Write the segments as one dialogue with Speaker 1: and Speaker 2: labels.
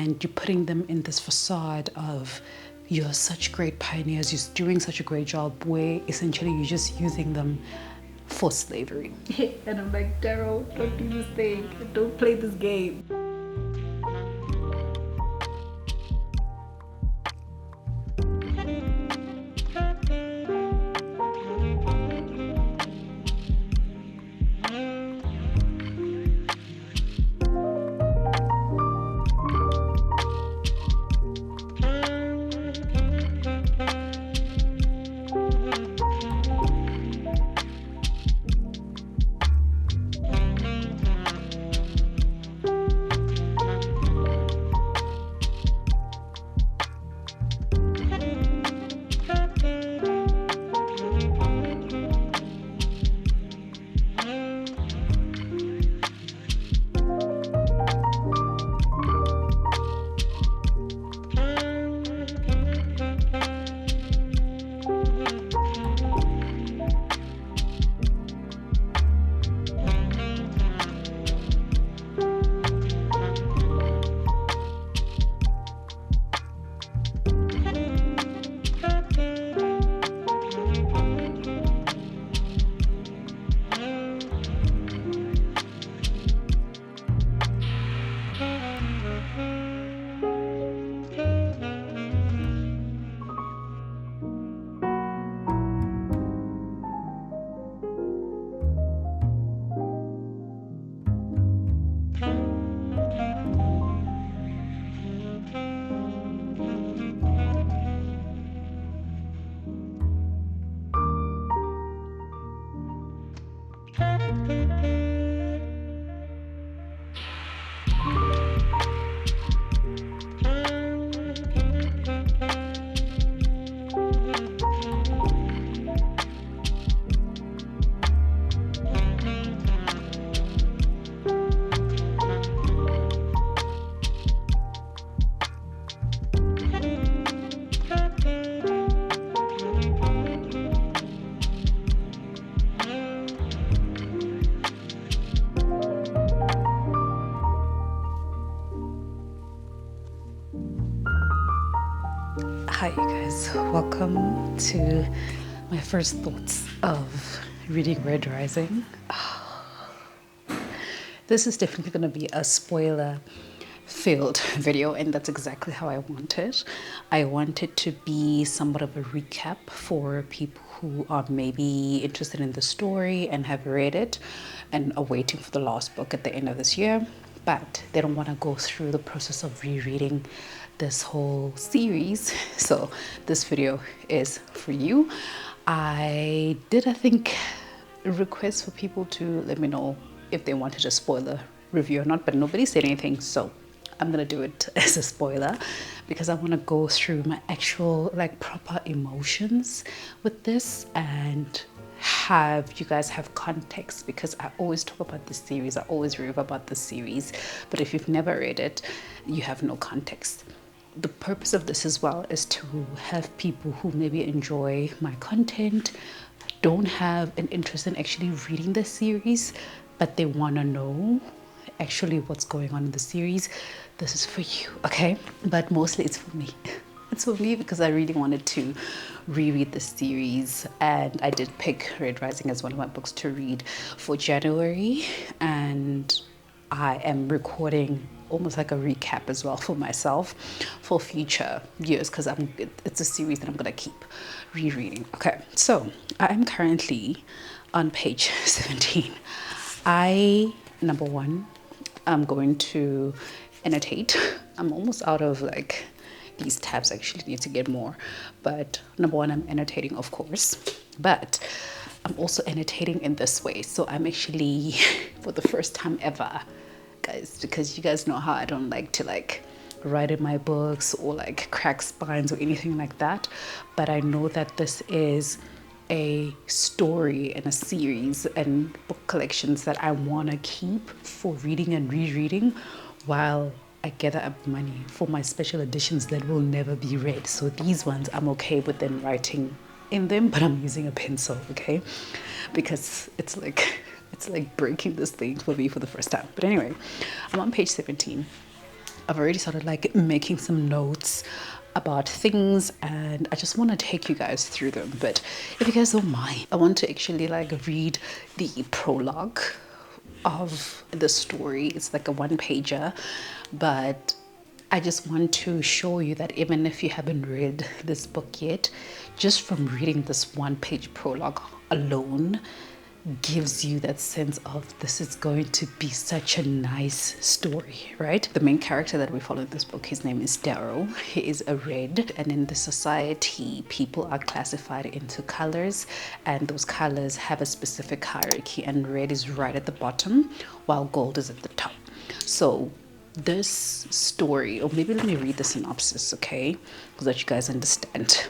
Speaker 1: and you're putting them in this facade of you're such great pioneers, you're doing such a great job, where essentially you're just using them for slavery. And I'm like, Daryl, don't do this thing, don't play this game. Hi you guys, welcome to my first thoughts of reading Red Rising. This is definitely going to be a spoiler filled video, and that's exactly how I want it. I want it to be somewhat of a recap for people who are maybe interested in the story and have read it and are waiting for the last book at the end of this year, but they don't want to go through the process of rereading this whole series. So this video is for you. I think request for people to let me know if they wanted a spoiler review or not, but nobody said anything, so I'm gonna do it as a spoiler because I want to go through my actual proper emotions with this and have you guys have context, because I always talk about this series, I always rave about this series, but if you've never read it, you have no context. The purpose of this as well is to have people who maybe enjoy my content, don't have an interest in actually reading the series, but they want to know actually what's going on in the series. This is for you, okay? But mostly it's for me. It's for me because I really wanted to reread the series, and I did pick Red Rising as one of my books to read for January, and I am recording almost like a recap as well for myself for future years, because it's a series that I'm gonna keep rereading. Okay, so I am currently on page 17. Number one, I'm going to annotate. I'm almost out of these tabs, actually need to get more, but number one, I'm annotating, of course, but I'm also annotating in this way. So I'm actually for the first time ever, guys, because you guys know how I don't like to write in my books or crack spines or anything like that, but I know that this is a story and a series and book collections that I want to keep for reading and rereading while I gather up money for my special editions that will never be read. So these ones I'm okay with them writing in them, but I'm using a pencil, okay? Because it's like breaking this thing for me for the first time. But anyway, I'm on page 17. I've already started like making some notes about things, and I just want to take you guys through them. But if you guys don't mind, I want to actually like read the prologue of the story. It's like a one-pager, but I just want to show you that even if you haven't read this book yet, just from reading this one-page prologue alone gives you that sense of this is going to be such a nice story, right? The main character that we follow in this book, his name is Darrow. He is a red, and in the society, people are classified into colors, and those colors have a specific hierarchy, and red is right at the bottom while gold is at the top. So this story, or maybe let me read the synopsis, okay, so that you guys understand.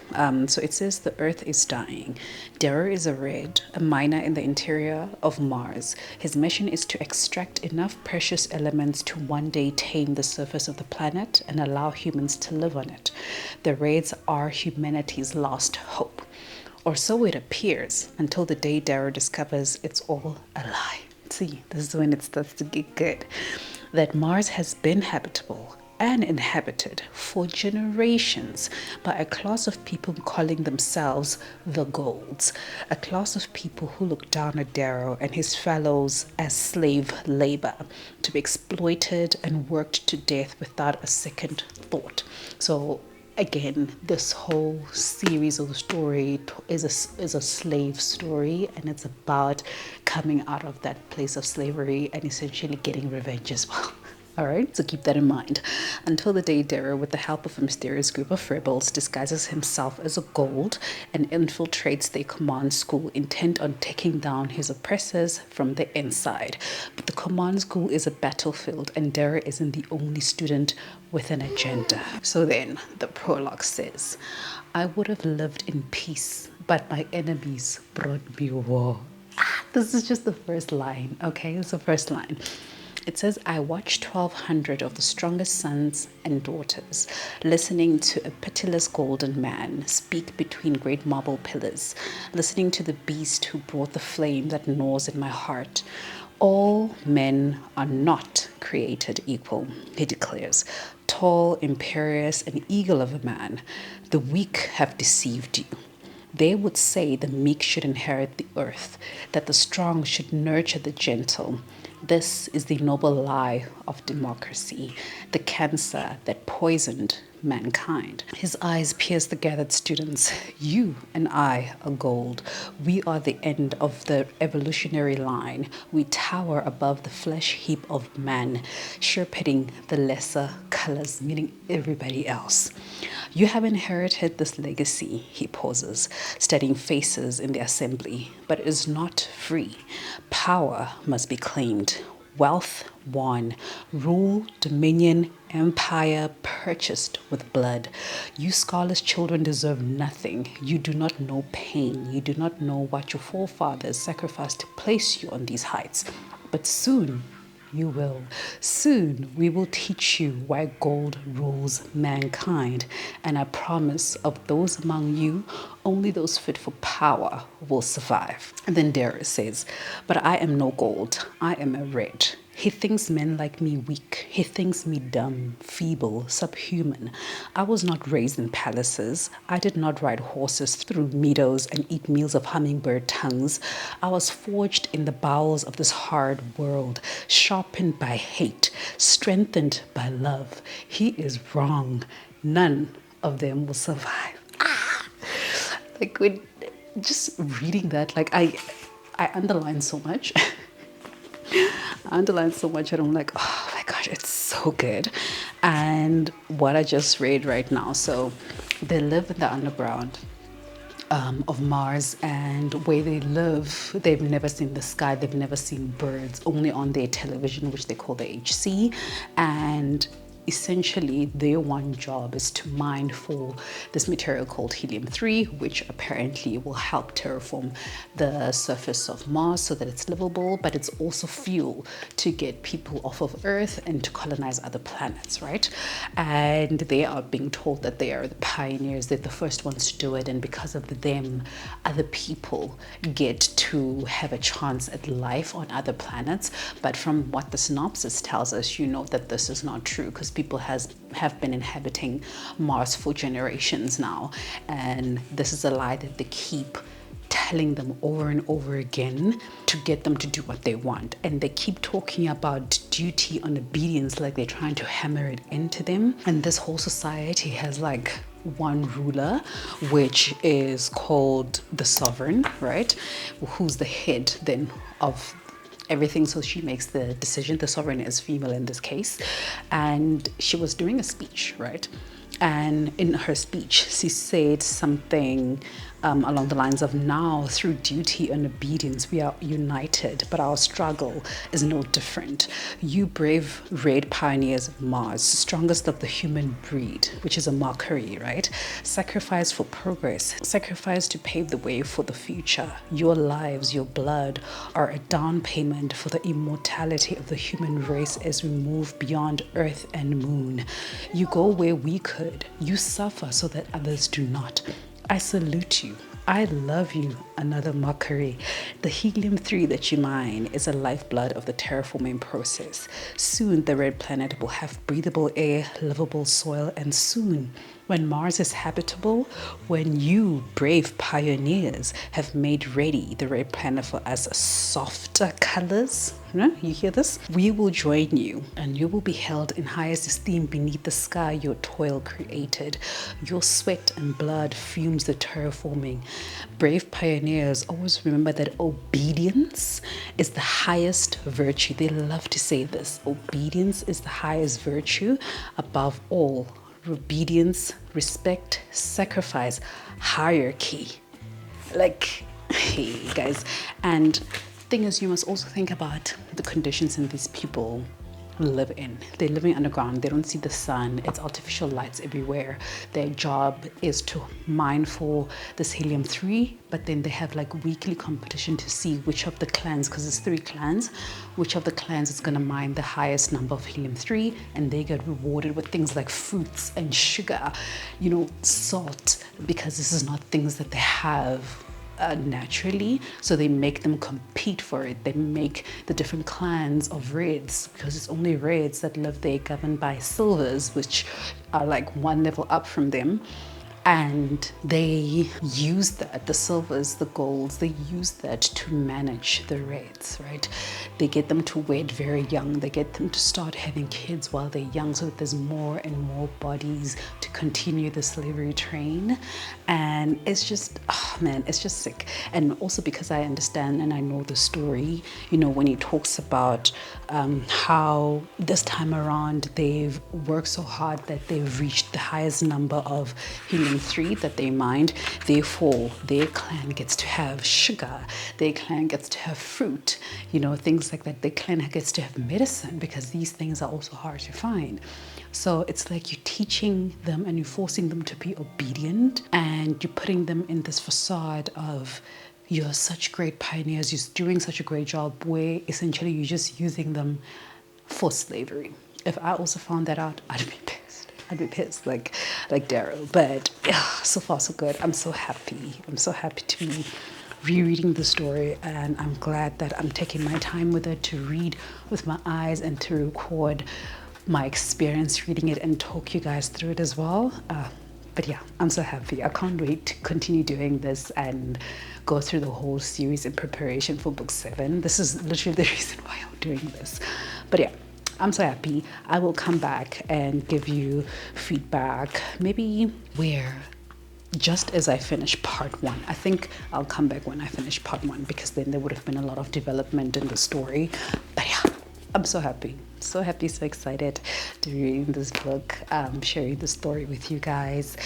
Speaker 1: So it says the earth is dying. Darrow is a red, a miner in the interior of Mars. His mission is to extract enough precious elements to one day tame the surface of the planet and allow humans to live on it. The raids are humanity's last hope, or so it appears, until the day Darrow discovers it's all a lie. See, this is when it starts to get good. That Mars has been habitable and inhabited for generations by a class of people calling themselves the Golds, a class of people who look down at Darrow and his fellows as slave labor to be exploited and worked to death without a second thought. So again, this whole series of the story is a slave story, and it's about coming out of that place of slavery and essentially getting revenge as well. All right, so keep that in mind. Until the day Darrow, with the help of a mysterious group of rebels, disguises himself as a Gold and infiltrates their command school, intent on taking down his oppressors from the inside. But the command school is a battlefield, and Darrow isn't the only student with an agenda. So then, the prologue says, I would have lived in peace, but my enemies brought me war. This is just the first line, okay? It's the first line. It says, I watched 1,200 of the strongest sons and daughters, listening to a pitiless golden man speak between great marble pillars, listening to the beast who brought the flame that gnaws in my heart. All men are not created equal, he declares. Tall, imperious, and eagle of a man, the weak have deceived you. They would say the meek should inherit the earth, that the strong should nurture the gentle. This is the noble lie of democracy, the cancer that poisoned mankind. His eyes pierced the gathered students. You and I are Gold. We are the end of the evolutionary line. We tower above the flesh heap of man, shepherding the lesser colors, meaning everybody else. You have inherited this legacy, he pauses, studying faces in the assembly, but is not free. Power must be claimed, wealth won, rule, dominion, empire purchased with blood. You Scarlet's children deserve nothing. You do not know pain. You do not know what your forefathers sacrificed to place you on these heights. But soon you will. Soon we will teach you why gold rules mankind. And I promise of those among you, only those fit for power will survive. And then Darrow says, but I am no gold. I am a red. He thinks men like me weak. He thinks me dumb, feeble, subhuman. I was not raised in palaces. I did not ride horses through meadows and eat meals of hummingbird tongues. I was forged in the bowels of this hard world, sharpened by hate, strengthened by love. He is wrong. None of them will survive. Like, when just reading that, like I underline so much. I underline so much and I'm like, oh my gosh, it's so good. And what I just read right now, so they live in the underground of Mars, and where they live, they've never seen the sky, they've never seen birds, only on their television, which they call the HC. And essentially their one job is to mine for this material called helium-3, which apparently will help terraform the surface of Mars so that it's livable, but it's also fuel to get people off of Earth and to colonize other planets, right? And they are being told that they are the pioneers, they're the first ones to do it, and because of them, other people get to have a chance at life on other planets. But from what the synopsis tells us, you know that this is not true, because people have been inhabiting Mars for generations now, and this is a lie that they keep telling them over and over again to get them to do what they want. And they keep talking about duty and obedience like they're trying to hammer it into them. And this whole society has like one ruler, which is called the sovereign, right? Who's the head then of everything. So she makes the decision. The sovereign is female in this case. And she was doing a speech, right? And in her speech, she said something along the lines of, now through duty and obedience we are united, but our struggle is no different. You brave red pioneers of Mars, strongest of the human breed, which is a mockery, right? Sacrifice for progress, sacrifice to pave the way for the future. Your lives, your blood are a down payment for the immortality of the human race as we move beyond Earth and Moon. You go where we could. You suffer so that others do not. I salute you. I love you. Another mockery. The helium-3 that you mine is a lifeblood of the terraforming process. Soon the red planet will have breathable air, livable soil, and soon, when Mars is habitable, when you, brave pioneers, have made ready the red planet for us softer colors, you hear this? We will join you, and you will be held in highest esteem beneath the sky your toil created. Your sweat and blood fumes the terraforming. Brave pioneers, always remember that obedience is the highest virtue. They love to say this. Obedience is the highest virtue above all. Obedience, respect, sacrifice, hierarchy. Like, hey guys. And thing is, you must also think about the conditions in these people live in. They're living underground. They don't see the sun. It's artificial lights everywhere. Their job is to mine for this helium-3, but then they have like weekly competition to see which of the clans, because it's 3 clans, which of the clans is going to mine the highest number of helium-3, and they get rewarded with things like fruits and sugar, salt, because this is not things that they have naturally, so they make them compete for it. They make the different clans of reds, because it's only reds that live there, governed by silvers, which are like one level up from them. And they use that, the silvers, the golds, they use that to manage the reds, right? They get them to wed very young. They get them to start having kids while they're young, so that there's more and more bodies to continue the slavery train. And it's just, oh man, it's just sick. And also because I understand and I know the story, when he talks about how this time around they've worked so hard that they've reached the highest number of helium-3 that they mined. Therefore, their clan gets to have sugar. Their clan gets to have fruit, things like that. Their clan gets to have medicine, because these things are also hard to find. So it's like you're teaching them and you're forcing them to be obedient, and you're putting them in this facade of you're such great pioneers, you're doing such a great job, where essentially you're just using them for slavery. If I also found that out, I'd be pissed like Darrow. But so far so good. I'm so happy to be rereading the story, and I'm glad that I'm taking my time with it, to read with my eyes and to record my experience reading it and talk you guys through it as well. But yeah, I'm so happy. I can't wait to continue doing this and go through the whole series in preparation for book 7. This is literally the reason why I'm doing this. But yeah, I'm so happy. I will come back and give you feedback, maybe just as I finish part 1. I think I'll come back when I finish part 1, because then there would have been a lot of development in the story. But yeah, I'm so happy, so excited to be reading this book, sharing the story with you guys.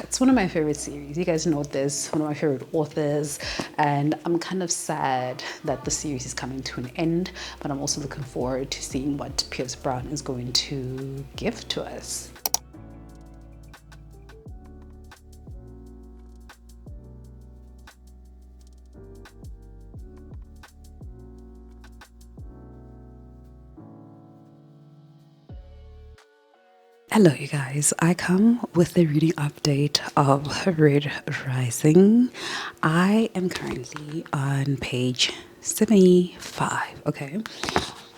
Speaker 1: It's one of my favorite series. You guys know this, one of my favorite authors, and I'm kind of sad that the series is coming to an end, but I'm also looking forward to seeing what Pierce Brown is going to give to us. Hello you guys, I come with the reading update of Red Rising. I am currently on page 75, okay?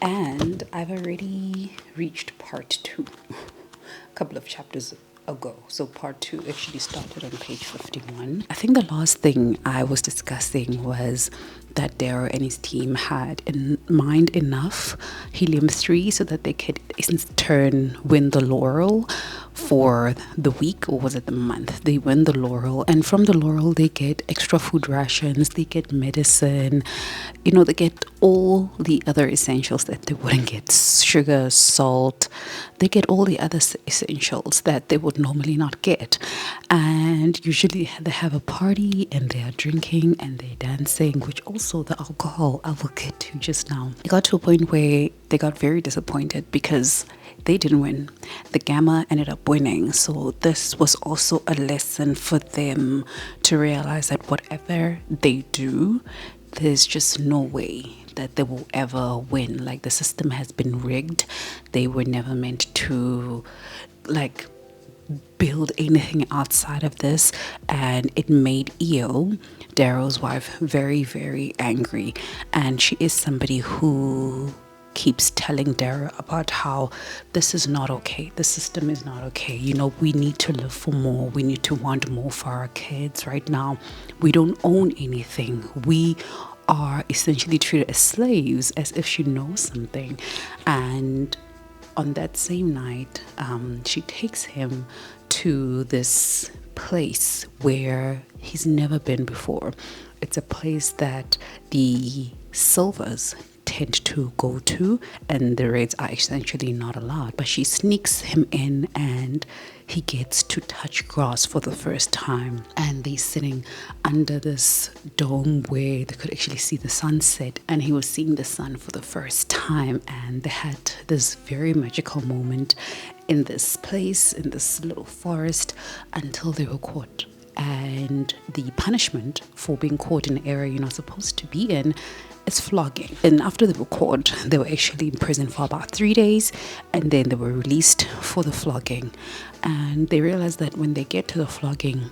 Speaker 1: And I've already reached part 2 a couple of chapters ago. So part 2 actually started on page 51. I think the last thing I was discussing was that Darrow and his team had in mind enough helium-3 so that they could in turn win the laurel for the week, or was it the month? They win the laurel, and from the laurel they get extra food rations, they get medicine, they get all the other essentials that they wouldn't get: sugar, salt. They get all the other essentials that they would normally not get. And usually they have a party and they are drinking and they're dancing, which also the alcohol I will get to just now. It got to a point where they got very disappointed because they didn't win. The Gamma ended up winning. So this was also a lesson for them to realize that whatever they do, there's just no way that they will ever win. Like, the system has been rigged. They were never meant to build anything outside of this, and it made Io, Darrow's wife, very, very angry. And she is somebody who keeps telling Darrow about how this is not okay, the system is not okay, we need to live for more, we need to want more for our kids. Right now we don't own anything, we are essentially treated as slaves, as if she knows something. And on that same night, she takes him to this place where he's never been before. It's a place that the Silvers tend to go to, and the Reds are essentially not allowed. But she sneaks him in, and he gets to touch grass for the first time. And they're sitting under this dome where they could actually see the sunset, and he was seeing the sun for the first time. And they had this very magical moment in this place, in this little forest, until they were caught. And the punishment for being caught in an area you're not supposed to be in is flogging. And after they were caught, they were actually in prison for about 3 days, and then they were released for the flogging. And they realized that when they get to the flogging,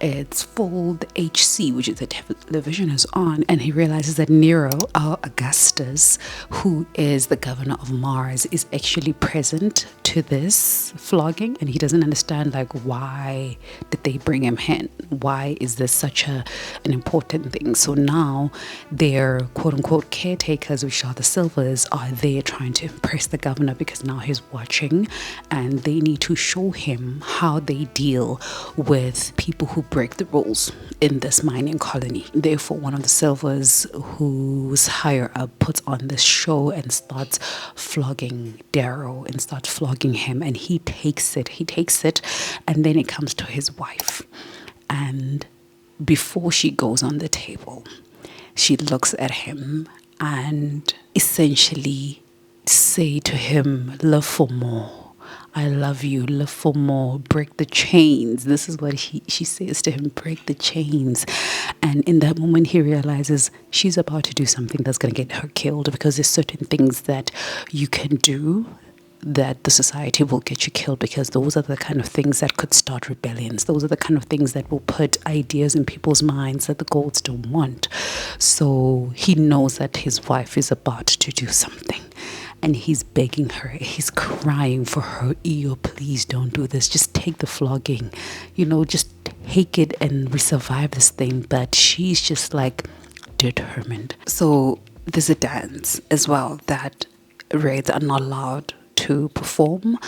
Speaker 1: it's full the HC, which is the television is on, and he realizes that Nero, our Augustus, who is the governor of Mars, is actually present to this flogging, and he doesn't understand why did they bring him in? Why is this such an important thing? So now their quote unquote caretakers, which are the Silvers, are there trying to impress the governor because now he's watching, and they need to show him how they deal with people who break the rules in this mining colony. Therefore, one of the Silvers, who's higher up, puts on this show and starts flogging Darrow and starts flogging him, and he takes it, and then it comes to his wife. And before she goes on the table, she looks at him and essentially say to him, live for more. I love you, live for more, break the chains. This is what she says to him, break the chains. And in that moment, he realizes she's about to do something that's going to get her killed, because there's certain things that you can do that the society will get you killed, because those are the kind of things that could start rebellions. Those are the kind of things that will put ideas in people's minds that the Golds don't want. So he knows that his wife is about to do something. And he's begging her, he's crying for her, Io, please don't do this. Just take the flogging, just take it and we survive this thing. But she's just determined. So there's a dance as well that Reds are not allowed to perform.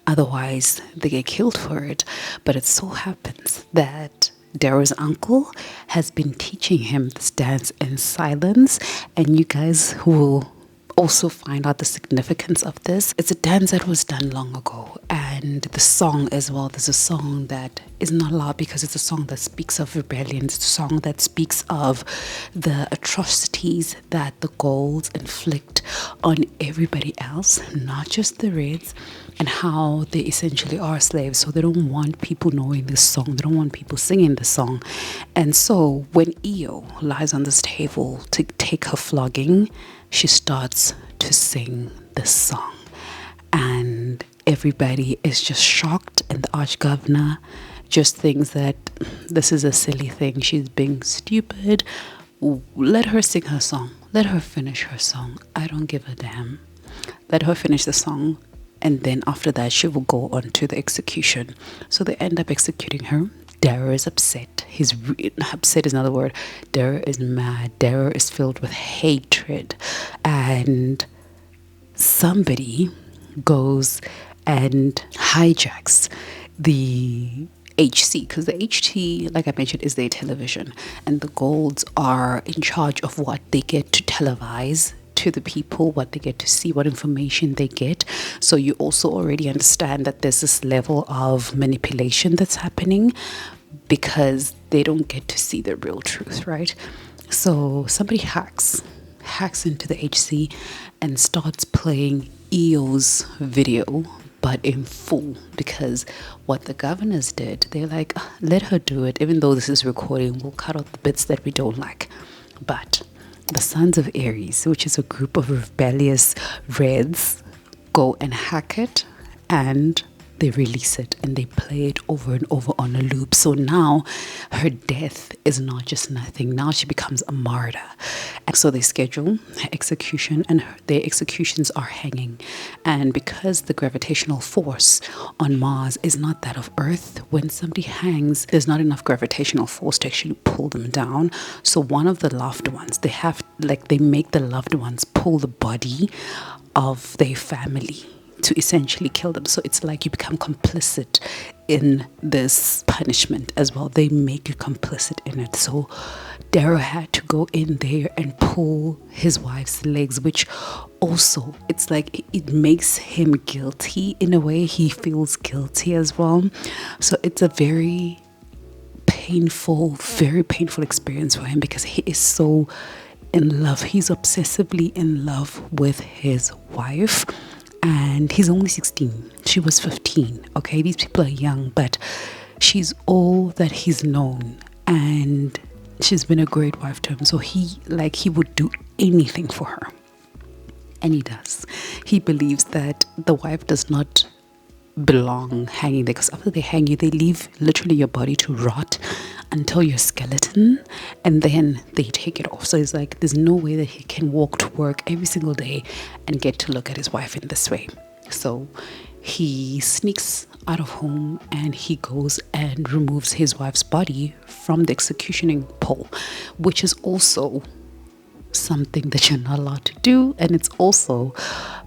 Speaker 1: Otherwise, they get killed for it. But it so happens that Darrow's uncle has been teaching him this dance in silence. And you guys will also find out the significance of this. It's a dance that was done long ago, and the song as well, there's a song that is not allowed because it's a song that speaks of rebellion. It's a song that speaks of the atrocities that the Golds inflict on everybody else, not just the Reds, and how they essentially are slaves. So they don't want people knowing this song, they don't want people singing the song. And so when Io lies on this table to take her flogging, she starts to sing this song, and everybody is just shocked, and the arch-governor just thinks that this is a silly thing, she's being stupid, let her sing her song, let her finish her song, I don't give a damn. let her finish the song, and then after that she will go on to the execution. So they end up executing her. Darrow is upset. Upset is another word. Darrow is mad. Darrow is filled with hatred, and somebody goes and hijacks the HC, because the HT, like I mentioned, is their television, and the Golds are in charge of what they get to televise to the people, what they get to see, what information they get. So you also already understand that there's this level of manipulation that's happening because they don't get to see the real truth, right? So somebody hacks into the HC and starts playing EO's video, but in full, because what the governors did, they're like, let her do it, even though this is recording, we'll cut out the bits that we don't like. But the Sons of Aries, which is a group of rebellious Reds, go and hack it, and they release it and they play it over and over on a loop. So now her death is not just nothing. Now she becomes a martyr. And so they schedule her execution, and their executions are hanging. And because the gravitational force on Mars is not that of Earth, when somebody hangs, there's not enough gravitational force to actually pull them down. So one of the loved ones, they make the loved ones pull the body of their family to essentially kill them. So it's like you become complicit in this punishment as well. They make you complicit in it. So Darrow had to go in there and pull his wife's legs, which also, it's like it makes him guilty in a way. He feels guilty as well. So it's a very painful experience for him, because he is so in love. He's obsessively in love with his wife. And he's only 16. She was 15. Okay, these people are young, but she's all that he's known, and she's been a great wife to him. So he would do anything for her, and he does. He believes that the wife does not belong hanging there, because after they hang you, they leave literally your body to rot until your skeleton, and then they take it off. So it's like there's no way that he can walk to work every single day and get to look at his wife in this way. So he sneaks out of home and he goes and removes his wife's body from the executioning pole, which is also something that you're not allowed to do, and it's also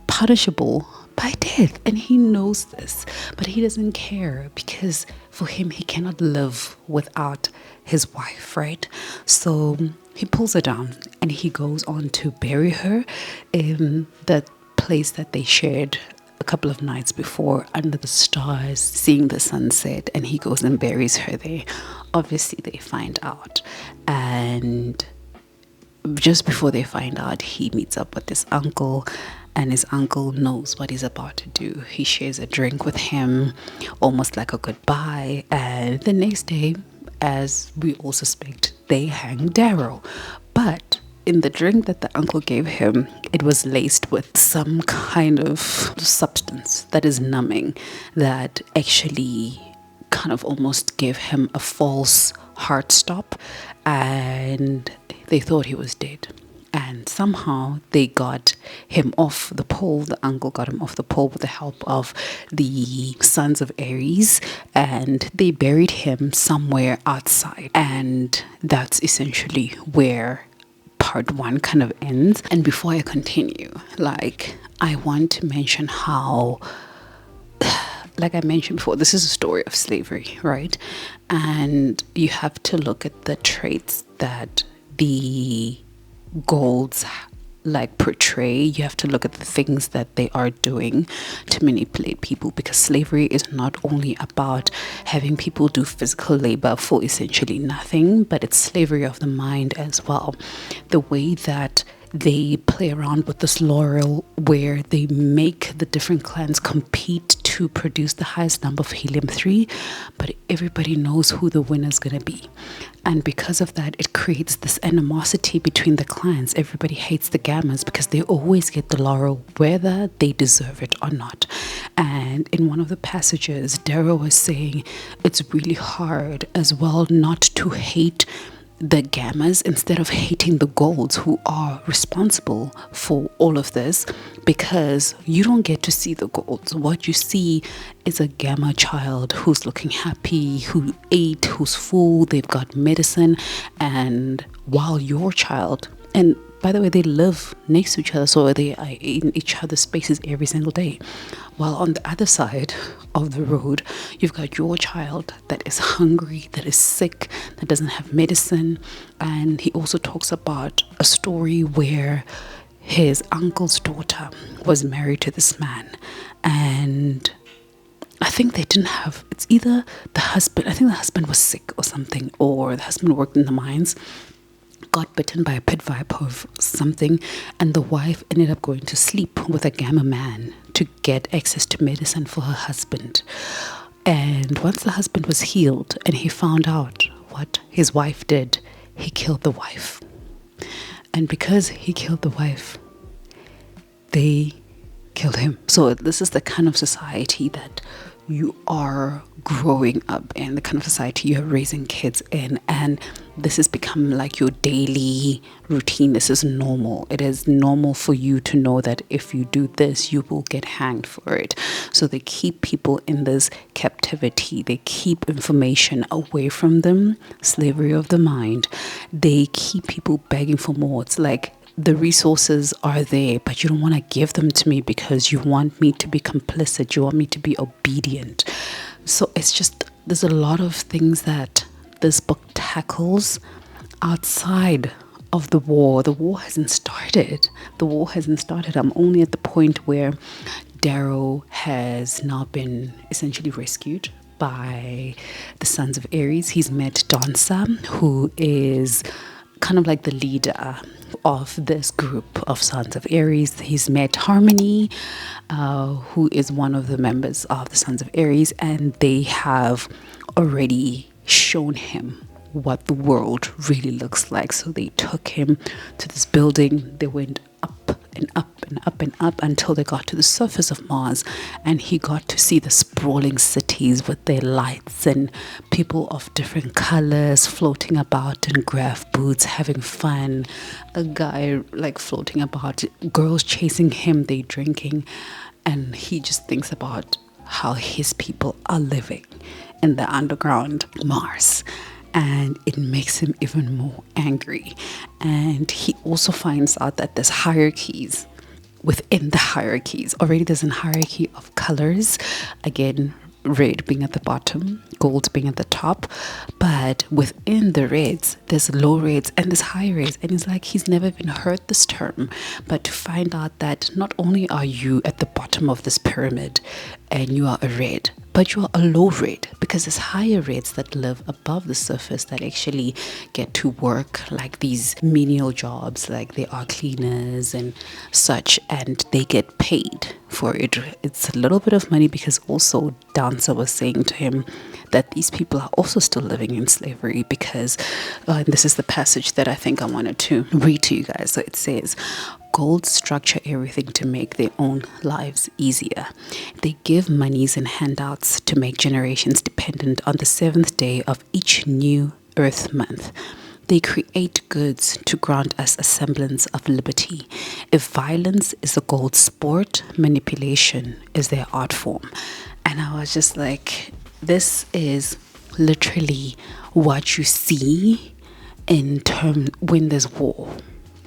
Speaker 1: punishable by death. And he knows this, but he doesn't care, because for him, he cannot live without his wife, right? So he pulls her down and he goes on to bury her in the place that they shared a couple of nights before, under the stars, seeing the sunset, and he goes and buries her there. Obviously they find out, and just before they find out, he meets up with his uncle, and his uncle knows what he's about to do. He shares a drink with him, almost like a goodbye, and the next day, as we all suspect, they hang Darrow. But in the drink that the uncle gave him, it was laced with some kind of substance that is numbing, that actually kind of almost gave him a false heart stop, and they thought he was dead. And somehow they got him off the pole. The uncle got him off the pole with the help of the Sons of Aries, and they buried him somewhere outside. And that's essentially where part one kind of ends. And before I continue, I want to mention how, like I mentioned before, this is a story of slavery, right? And you have to look at the traits that the Golds portray. You have to look at the things that they are doing to manipulate people, because slavery is not only about having people do physical labor for essentially nothing, but it's slavery of the mind as well. The way that they play around with this laurel, where they make the different clans compete to produce the highest number of helium-3, but everybody knows who the winner is going to be. And because of that, it creates this animosity between the clans. Everybody hates the Gammas because they always get the laurel, whether they deserve it or not. And in one of the passages, Darrow was saying it's really hard as well not to hate the gammas, instead of hating the golds who are responsible for all of this, because you don't get to see the golds. What you see is a gamma child who's looking happy, who ate, who's full, they've got medicine, and while your child, and by the way, they live next to each other, so they are in each other's spaces every single day. While on the other side of the road, you've got your child that is hungry, that is sick, that doesn't have medicine. And he also talks about a story where his uncle's daughter was married to this man, and I think they didn't have, it's either the husband, I think the husband was sick or something, or the husband worked in the mines, got bitten by a pit viper of something, and the wife ended up going to sleep with a gamma man to get access to medicine for her husband. And once the husband was healed and he found out what his wife did, he killed the wife. And because he killed the wife, they killed him. So this is the kind of society that you are growing up in, the kind of society you're raising kids in, and this has become like your daily routine. This is normal. It is normal for you to know that if you do this, you will get hanged for it. So they keep people in this captivity. They keep information away from them, slavery of the mind. They keep people begging for more. It's like the resources are there, but you don't want to give them to me because you want me to be complicit. You want me to be obedient. So it's just, there's a lot of things that this book tackles outside of the war. The war hasn't started. The war hasn't started. I'm only at the point where Darrow has now been essentially rescued by the Sons of Aries. He's met Dancer, who is kind of like the leader of this group of Sons of Aries. He's met Harmony, who is one of the members of the Sons of Aries, and they have already shown him what the world really looks like. So they took him to this building. They went up and up and up and up until they got to the surface of Mars, and he got to see the sprawling cities with their lights and people of different colors floating about in graph boots having fun, a guy like floating about, girls chasing him, they drinking, and he just thinks about how his people are living in the underground Mars. And it makes him even more angry. And he also finds out that there's hierarchies within the hierarchies. Already there's a hierarchy of colors. Again, red being at the bottom, gold being at the top. But within the reds, there's low reds and there's high reds. And it's like he's never even heard this term. But to find out that not only are you at the bottom of this pyramid and you are a red, but you are a low red, because there's higher reds that live above the surface that actually get to work like these menial jobs, like they are cleaners and such, and they get paid for it. It's a little bit of money, because also Dancer was saying to him that these people are also still living in slavery, because and this is the passage that I think I wanted to read to you guys. So it says, gold structure everything to make their own lives easier. They give monies and handouts to make generations dependent on the seventh day of each new earth month. They create goods to grant us a semblance of liberty. If violence is a gold sport, manipulation is their art form. And I was just like, this is literally what you see in terms when there's war.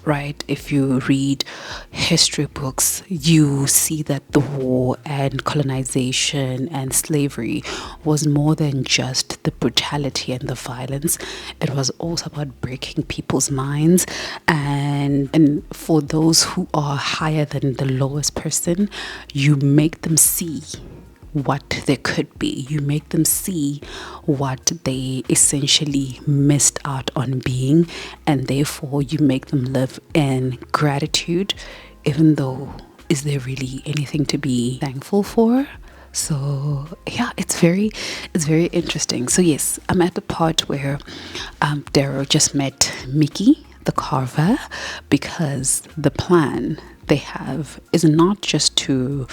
Speaker 1: Right? If you read history books, you see that the war and colonization and slavery was more than just the brutality and the violence. It was also about breaking people's minds, and for those who are higher than the lowest person, you make them see what they could be. You make them see what they essentially missed out on being, and therefore you make them live in gratitude, even though is there really anything to be thankful for? So yeah, it's very interesting. So yes, I'm at the part where Darrow just met Mickey the carver, because the plan they have is not just to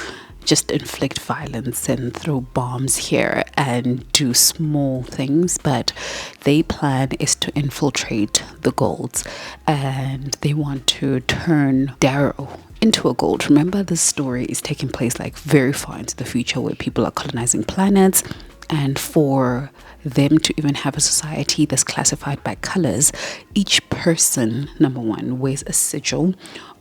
Speaker 1: just inflict violence and throw bombs here and do small things, but their plan is to infiltrate the golds, and they want to turn Darrow into a gold. Remember, this story is taking place like very far into the future where people are colonizing planets, and for them to even have a society that's classified by colors, each person, number one, wears a sigil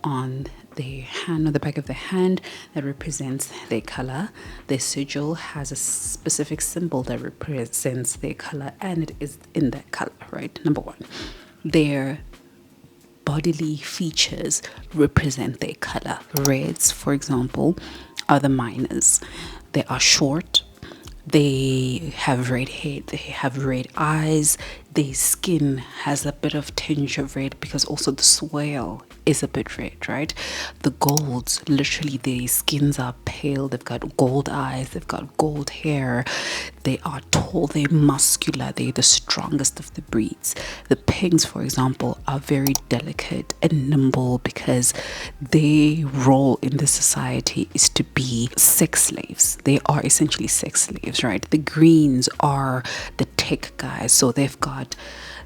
Speaker 1: on the hand, or the back of the hand, that represents their color. Their sigil has a specific symbol that represents their color, and it is in that color, right? Number one, their bodily features represent their color. Reds, for example, are the miners. They are short, they have red hair, they have red eyes, their skin has a bit of tinge of red because also the swale is a bit red, right? The golds, literally their skins are pale, they've got gold eyes, they've got gold hair, they are tall, they're muscular, they're the strongest of the breeds. The pinks, for example, are very delicate and nimble because their role in the society is to be sex slaves. They are essentially sex slaves, right? The greens are the tech guys, so they've got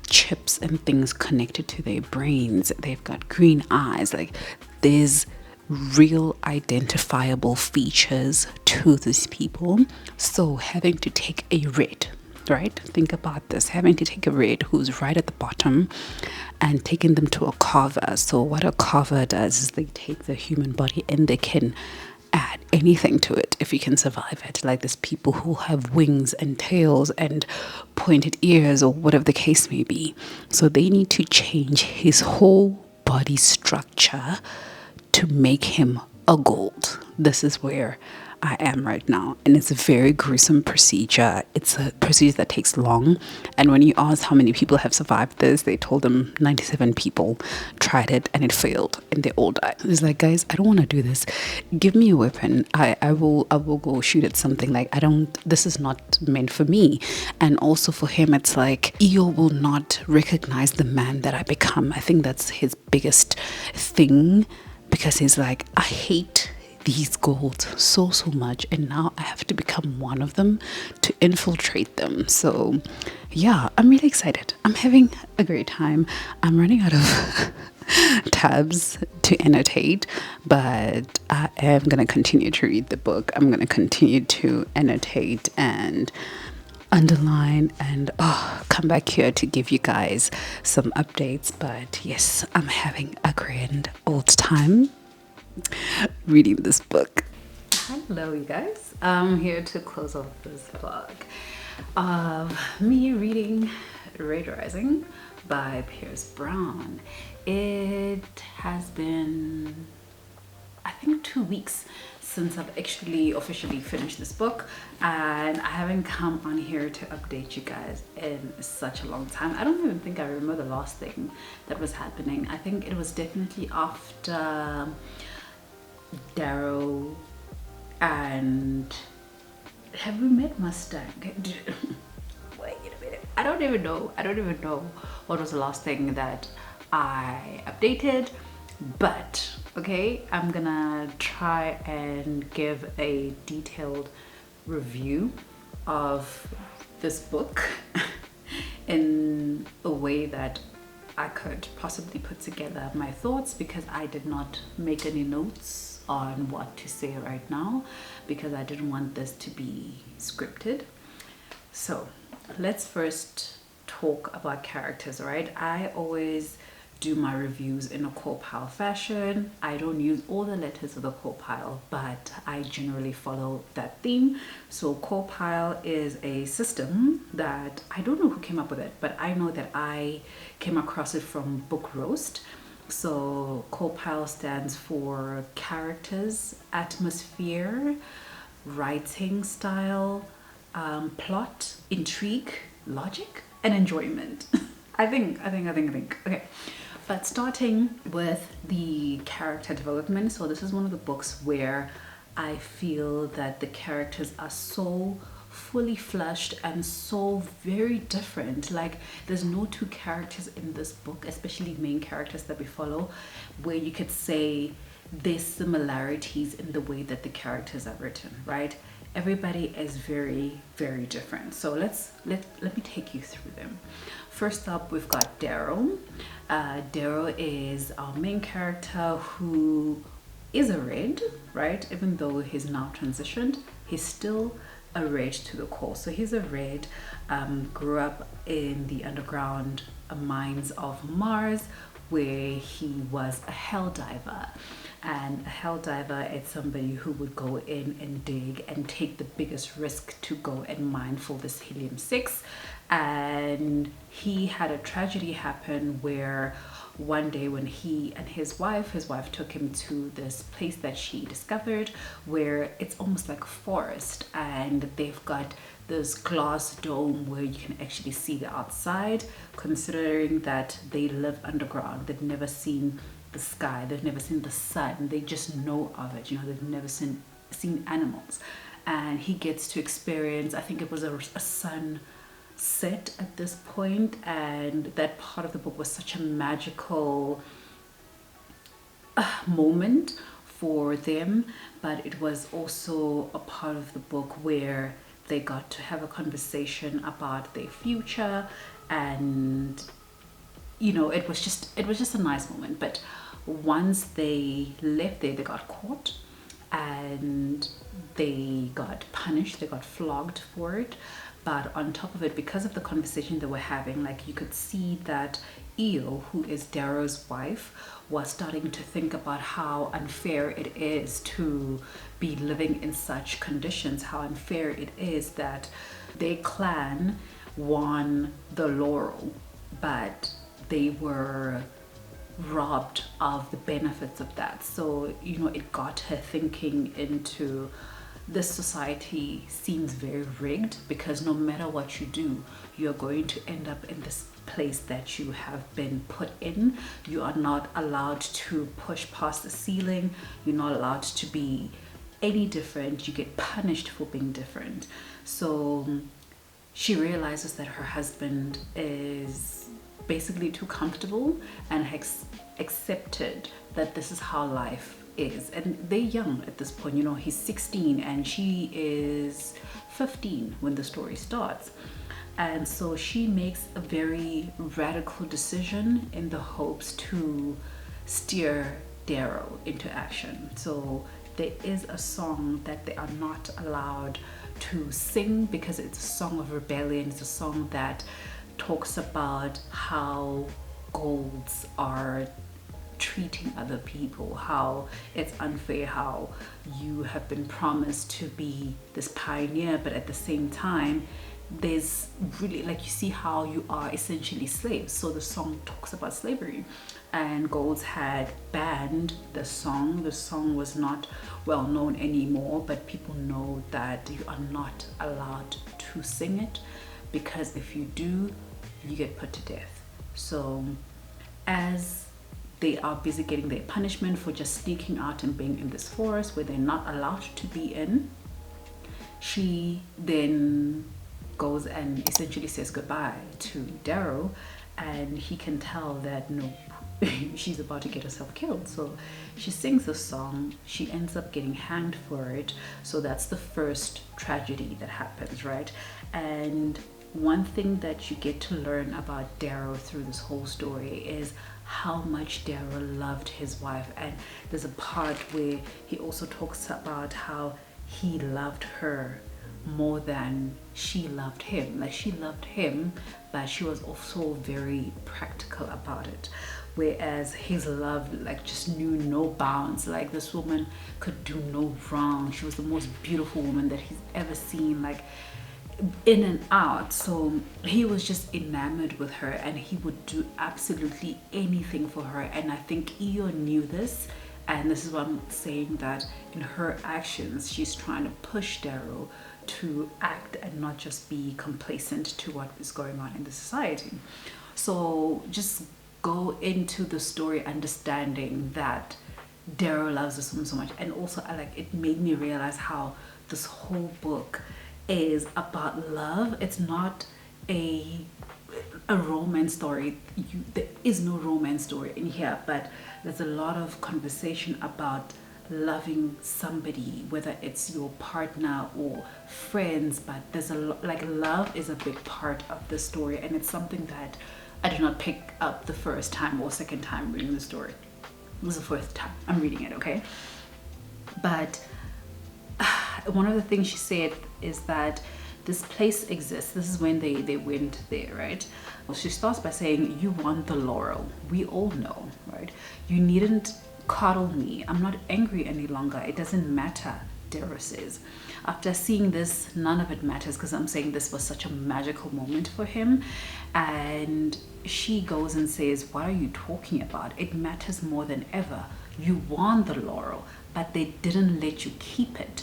Speaker 1: chips and things connected to their brains, they've got green eyes. Like, there's real identifiable features to these people. So having to take a red, right, think about this, having to take a red who's right at the bottom and taking them to a carver. So what a carver does is they take the human body and they can add anything to it if you can survive it. Like, there's people who have wings and tails and pointed ears or whatever the case may be. So they need to change his whole body structure to make him a gold. This is where I am right now, and it's a very gruesome procedure. It's a procedure that takes long, and when you ask how many people have survived this, they told them 97 people tried it and it failed and they all died. It's like, guys, I don't want to do this. Give me a weapon. I will go shoot at something. Like, this is not meant for me. And also for him, it's like, Eo will not recognize the man that I become. I think that's his biggest thing, because he's like, I hate these golds so much, and now I have to become one of them to infiltrate them. So yeah, I'm really excited. I'm having a great time. I'm running out of tabs to annotate, but I am going to continue to read the book. I'm going to continue to annotate and underline and come back here to give you guys some updates. But yes, I'm having a grand old time reading this book. Hello, you guys. I'm here to close off this vlog of me reading Red Rising by Pierce Brown. It has been, I think, 2 weeks since I've actually officially finished this book, and I haven't come on here to update you guys in such a long time. I don't even think I remember the last thing that was happening. I think it was definitely after Darrow and have we met Mustang? Wait a minute. I don't even know what was the last thing that I updated, but okay, I'm gonna try and give a detailed review of this book in a way that I could possibly put together my thoughts, because I did not make any notes on what to say right now, because I didn't want this to be scripted. So let's first talk about characters, right? I always do my reviews in a core pile fashion. I don't use all the letters of the core pile, but I generally follow that theme. So core pile is a system that I don't know who came up with it, but I know that I came across it from Book Roast. So core pile stands for characters, atmosphere, writing style, plot, intrigue, logic, and enjoyment. I think. Okay, but starting with the character development. So this is one of the books where I feel that the characters are so fully fleshed and so very different. Like, there's no two characters in this book, especially main characters that we follow, where you could say there's similarities in the way that the characters are written, right? Everybody is very, very different. So let me take you through them. First up, we've got Daryl. Daryl is our main character who is a red, right? Even though he's now transitioned, he's still a red to the core. So he's a red, grew up in the underground mines of Mars, where he was a hell diver. And a hell diver is somebody who would go in and dig and take the biggest risk to go and mine for this helium-6. And he had a tragedy happen where one day when he and his wife took him to this place that she discovered where it's almost like a forest, and they've got this glass dome where you can actually see the outside, considering that they live underground. They've never seen the sky, they've never seen the sun, they just know of it, you know, they've never seen animals. And he gets to experience, I think it was a sunset at this point, and that part of the book was such a magical moment for them. But it was also a part of the book where they got to have a conversation about their future, and you know, it was just a nice moment. But once they left there, they got caught and they got punished, they got flogged for it. But on top of it, because of the conversation they were having, like, you could see that Io, who is Darrow's wife, was starting to think about how unfair it is to be living in such conditions, how unfair it is that their clan won the laurel, but they were robbed of the benefits of that. So, you know, it got her thinking into, this society seems very rigged, because no matter what you do, you're going to end up in this place that you have been put in. You are not allowed to push past the ceiling. You're not allowed to be any different. You get punished for being different. So she realizes that her husband is basically too comfortable and has accepted that this is how life is. And they're young at this point, you know, he's 16 and she is 15 when the story starts. And so she makes a very radical decision in the hopes to steer Darrow into action. So there is a song that they are not allowed to sing because it's a song of rebellion. It's a song that talks about how golds are treating other people, how it's unfair, how you have been promised to be this pioneer, but at the same time there's really, like, you see how you are essentially slaves. So the song talks about slavery, and Golds had banned the song. The song was not well known anymore, but people know that you are not allowed to sing it, because if you do, you get put to death. So as they are busy getting their punishment for just sneaking out and being in this forest where they're not allowed to be in, she then goes and essentially says goodbye to Darrow, and he can tell that no, she's about to get herself killed. So she sings the song, she ends up getting hanged for it. So that's the first tragedy that happens, right? And one thing that you get to learn about Darrow through this whole story is how much Darrow loved his wife. And there's a part where he also talks about how he loved her more than she loved him. Like, she loved him, but she was also very practical about it, whereas his love, like, just knew no bounds. Like, this woman could do no wrong. She was the most beautiful woman that he's ever seen, like, in and out. So he was just enamored with her, and he would do absolutely anything for her. And I think Io knew this, and this is what I'm saying, that in her actions she's trying to push Darrow to act and not just be complacent to what is going on in the society. So just go into the story understanding that Darrow loves this woman so much. And also, it made me realize how this whole book is about love. It's not a a romance story. There is no romance story in here, but there's a lot of conversation about loving somebody, whether it's your partner or friends, but there's a lot, like, love is a big part of the story, and it's something that I did not pick up the first time or second time reading the story. It was the first time I'm reading it, okay? But one of the things she said is that this place exists. This is when they went there, right? Well, she starts by saying, you want the laurel. We all know, right? You needn't coddle me. I'm not angry any longer. It doesn't matter, Darrow says. After seeing this, none of it matters, because I'm saying this was such a magical moment for him. And she goes and says, what are you talking about? It matters more than ever. You won the laurel, but they didn't let you keep it.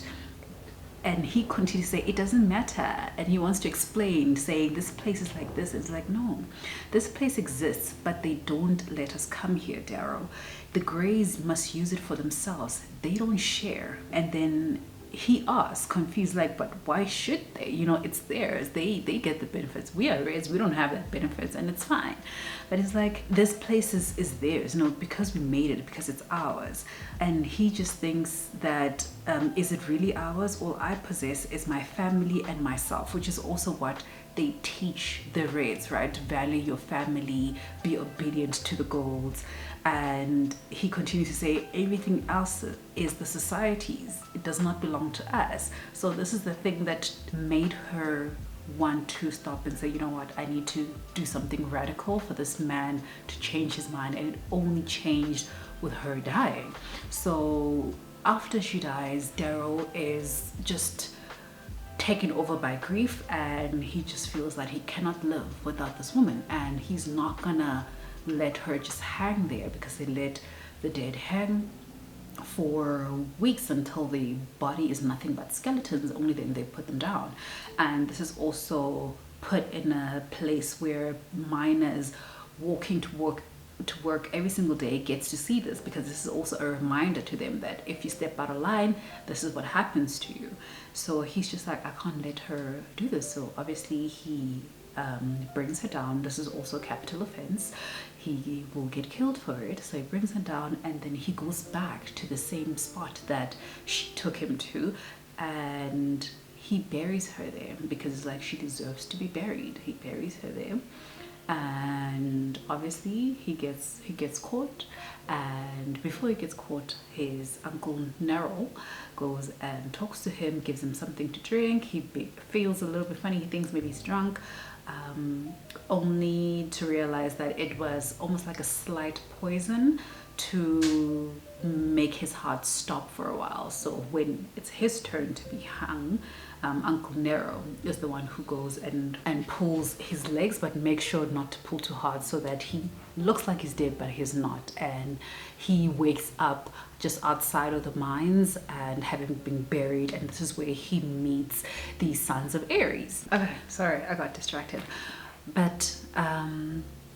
Speaker 1: And he continues to say, it doesn't matter. And he wants to explain, saying, this place is like this. It's like, no, this place exists, but they don't let us come here, Darrow. The Greys must use it for themselves. They don't share. And then he asks, confused, like, but why should they? You know, it's theirs. They get the benefits. We are Reds. We don't have that benefits, and it's fine. But it's like, this place is theirs, you know, because we made it, because it's ours. And he just thinks that, is it really ours? All I possess is my family and myself, which is also what they teach the Reds, right? Value your family, be obedient to the golds. And he continues to say, everything else is the society's. It does not belong to us. So this is the thing that made her want to stop and say, you know what, I need to do something radical for this man to change his mind. And it only changed with her dying. So after she dies, Darrow is just taken over by grief, and he just feels that he cannot live without this woman, and he's not gonna let her just hang there, because they let the dead hang for weeks until the body is nothing but skeletons. Only then they put them down. And this is also put in a place where miners walking to work every single day gets to see this, because this is also a reminder to them that if you step out of line, this is what happens to you. So he's just like, I can't let her do this. So obviously he brings her down. This is also a capital offense. He will get killed for it. So he brings her down, and then he goes back to the same spot that she took him to, and he buries her there, because it's like, she deserves to be buried. He buries her there. And obviously he gets caught, and before he gets caught, his uncle Nerol goes and talks to him, gives him something to drink. He feels a little bit funny. He thinks maybe he's drunk, only to realize that it was almost like a slight poison to make his heart stop for a while. So when it's his turn to be hung, Uncle Nero is the one who goes and pulls his legs, but makes sure not to pull too hard, so that he looks like he's dead, but he's not. And he wakes up just outside of the mines and having been buried, and this is where he meets the sons of Ares. Okay, sorry, I got distracted. But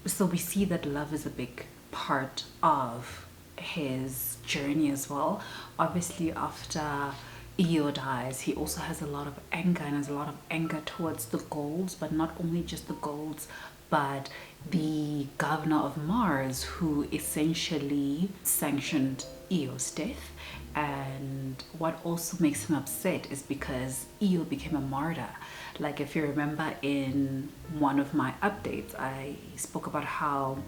Speaker 1: so we see that love is a big part of his journey as well. Obviously, after Io dies, he also has a lot of anger, and has a lot of anger towards the Golds, but not only just the Golds, but the governor of Mars, who essentially sanctioned Io's death. And what also makes him upset is because Io became a martyr. Like, if you remember in one of my updates, I spoke about how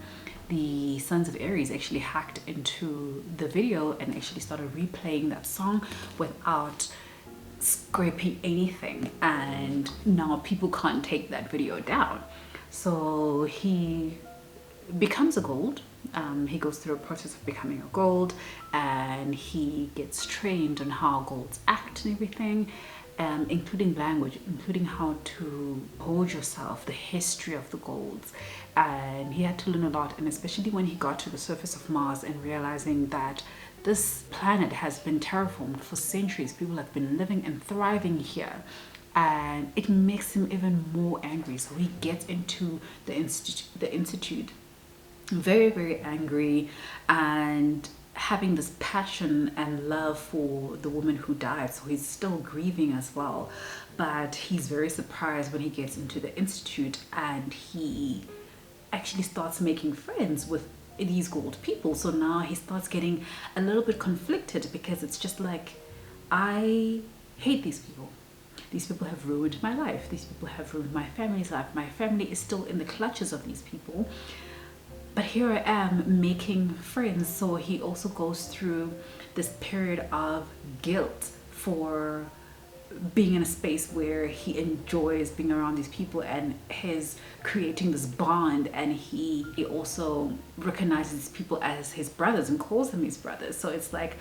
Speaker 1: the Sons of Ares actually hacked into the video and actually started replaying that song without scraping anything, and now people can't take that video down. So he becomes a Gold. He goes through a process of becoming a Gold, and he gets trained on how Golds act and everything, including language, including how to hold yourself, the history of the Golds. And he had to learn a lot, and especially when he got to the surface of Mars and realizing that this planet has been terraformed for centuries. People have been living and thriving here, and it makes him even more angry. So he gets into the institute very, very angry, and having this passion and love for the woman who died. So he's still grieving as well, but he's very surprised when he gets into the institute and he actually starts making friends with these gold people. So now he starts getting a little bit conflicted, because it's just like, I hate these people. These people have ruined my life. These people have ruined my family's life. My family is still in the clutches of these people. But here I am making friends. So he also goes through this period of guilt for being in a space where he enjoys being around these people and his creating this bond, and he also recognizes people as his brothers and calls them his brothers. So it's like,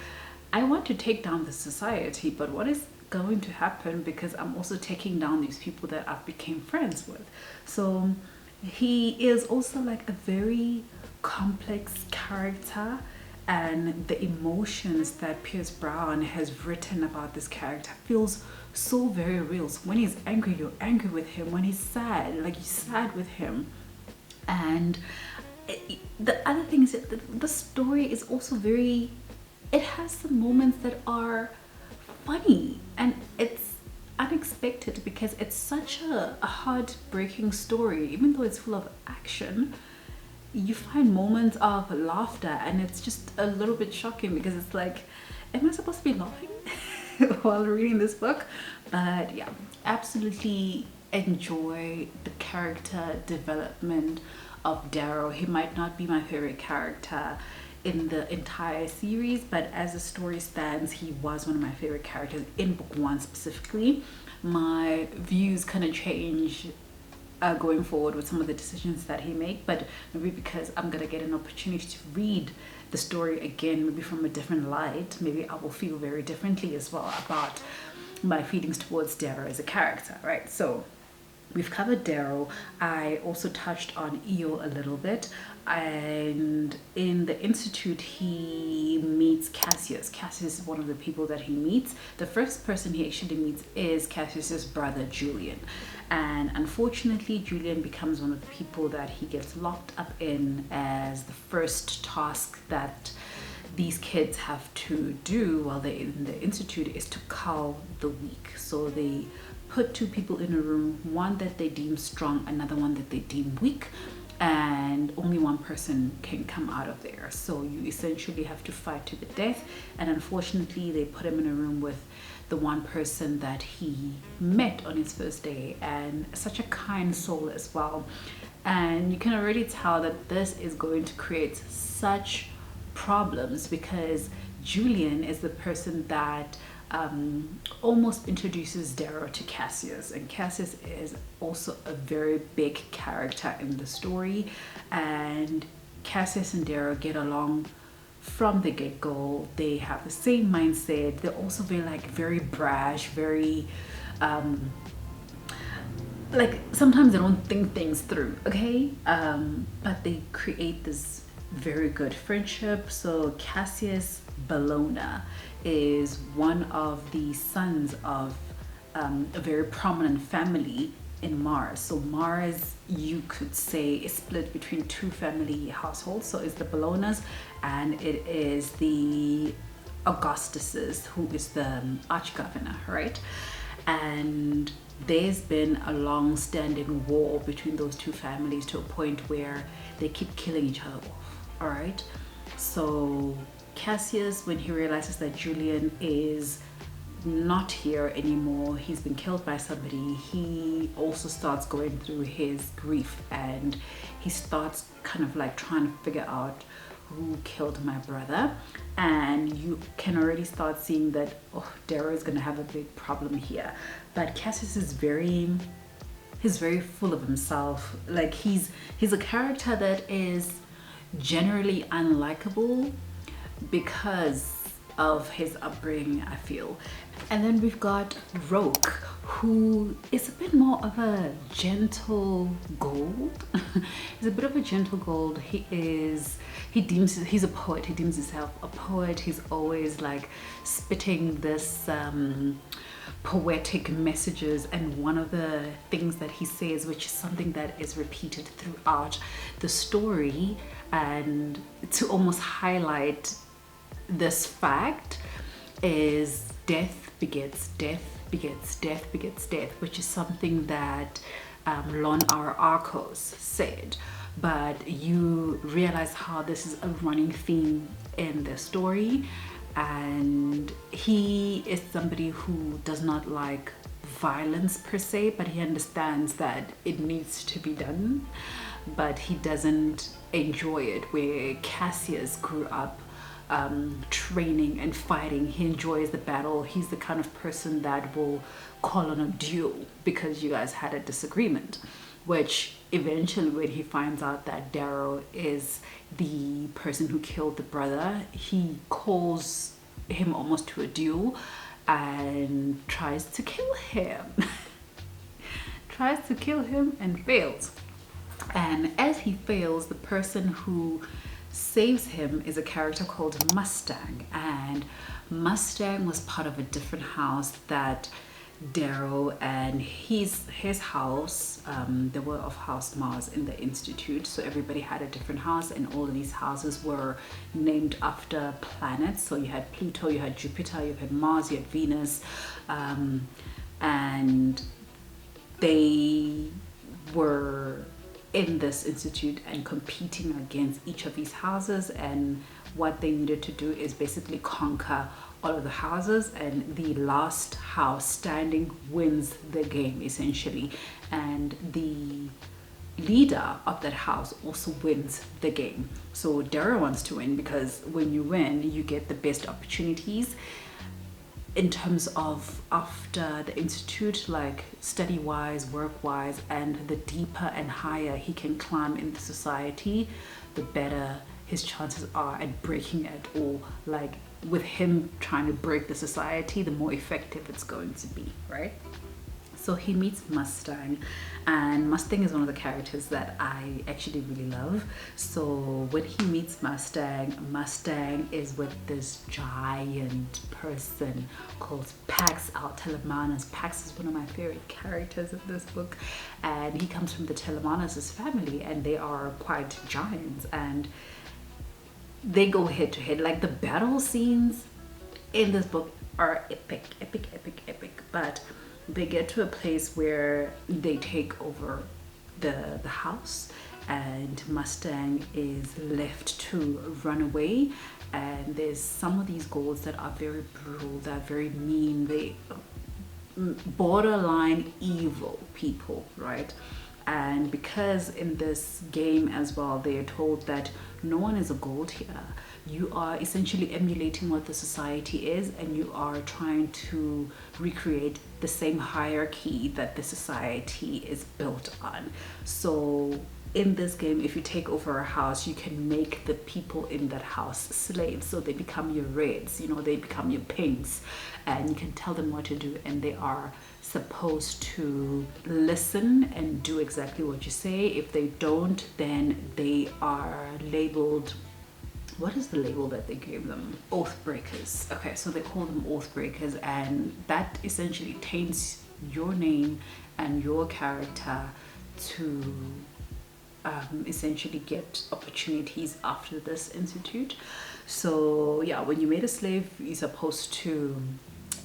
Speaker 1: I want to take down the society, but what is going to happen, because I'm also taking down these people that I've became friends with. So he is also like a very complex character, and the emotions that Pierce Brown has written about this character feels so very real. So when he's angry, you're angry with him. When he's sad, like, you're sad with him. And the other thing is that the story is also very, it has some moments that are funny, and it's unexpected, because it's such a heartbreaking story. Even though it's full of action, you find moments of laughter, and it's just a little bit shocking, because it's like, am I supposed to be laughing while reading this book? But yeah, absolutely enjoy the character development of Darrow. He might not be my favorite character in the entire series, but as the story stands, he was one of my favorite characters in book 1 specifically. My views kind of change going forward with some of the decisions that he made, but maybe because I'm gonna get an opportunity to read the story again, maybe from a different light, maybe I will feel very differently as well about my feelings towards Darrow as a character, right? So we've covered Darrow. I also touched on Eo a little bit, and in the Institute he meets Cassius. Cassius is one of the people that he meets. The first person he actually meets is Cassius's brother Julian, and unfortunately Julian becomes one of the people that he gets locked up in as the first task that these kids have to do while they're in the Institute is to cull the weak. So they put 2 people in a room, one that they deem strong, another one that they deem weak, and only one person can come out of there. So you essentially have to fight to the death, and unfortunately they put him in a room with the one person that he met on his first day, and such a kind soul as well. And you can already tell that this is going to create such problems, because Julian is the person that almost introduces Darrow to Cassius, and Cassius is also a very big character in the story, and Cassius and Darrow get along from the get-go. They have the same mindset. They're also very brash, very like, sometimes they don't think things through, okay? But they create this very good friendship. So Cassius Bologna is one of the sons of a very prominent family in Mars. So Mars, you could say, is split between 2 family households. So it's the Bolognas, and it is the Augustuses, who is the arch-governor, right? And there's been a long-standing war between those 2 families, to a point where they keep killing each other off, all right? So Cassius, when he realizes that Julian is not here anymore, he's been killed by somebody, he also starts going through his grief, and he starts kind of like trying to figure out who killed my brother. And you can already start seeing that, oh, Darrow is gonna have a big problem here. But Cassius is he's very full of himself. Like, he's a character that is generally unlikable because of his upbringing, I feel. And then we've got Roke, who is a bit more of a gentle gold. He's a bit of a gentle gold. He's a poet. He deems himself a poet. He's always like spitting this poetic messages, and one of the things that he says, which is something that is repeated throughout the story, and to almost highlight this fact, is death begets death begets death begets death, which is something that Lon R. Arcos said, but you realize how this is a running theme in the story. And he is somebody who does not like violence per se, but he understands that it needs to be done, but he doesn't enjoy it. Where Cassius grew up training and fighting, he enjoys the battle. He's the kind of person that will call on a duel because you guys had a disagreement, which eventually when he finds out that Darrow is the person who killed the brother, he calls him almost to a duel and tries to kill him. Tries to kill him and fails. And as he fails, the person who saves him is a character called Mustang. And Mustang was part of a different house that Darrow and his house, they were of House Mars in the Institute, so everybody had a different house, and all of these houses were named after planets. So you had Pluto, you had Jupiter, you had Mars, you had Venus, and they were in this institute and competing against each of these houses, and what they needed to do is basically conquer all of the houses, and the last house standing wins the game essentially, and the leader of that house also wins the game. So Darrow wants to win because when you win you get the best opportunities in terms of after the institute, like study wise, work wise, and the deeper and higher he can climb in the society, the better his chances are at breaking it, or like with him trying to break the society, the more effective it's going to be, right? So he meets Mustang, and Mustang is one of the characters that I actually really love. So when he meets Mustang, Mustang is with this giant person called Pax Telemanus. Pax is one of my favorite characters in this book, and he comes from the Telemanus' family, and they are quite giants, and they go head to head. Like the battle scenes in this book are epic, but they get to a place where they take over the house, and Mustang is left to run away. And there's some of these ghouls that are very brutal, that are very mean, they borderline evil people, right? And because in this game as well, they are told that no one is a gold here. You are essentially emulating what the society is, and you are trying to recreate the same hierarchy that the society is built on. So in this game, if you take over a house, you can make the people in that house slaves. So they become your reds, you know, they become your pinks, and you can tell them what to do, and they are supposed to listen and do exactly what you say. If they don't, then they are labeled, what is the label that they gave them? Oath breakers. Okay, so they call them oath breakers, and that essentially taints your name and your character to essentially get opportunities after this institute. So yeah, when you made a slave, you're supposed to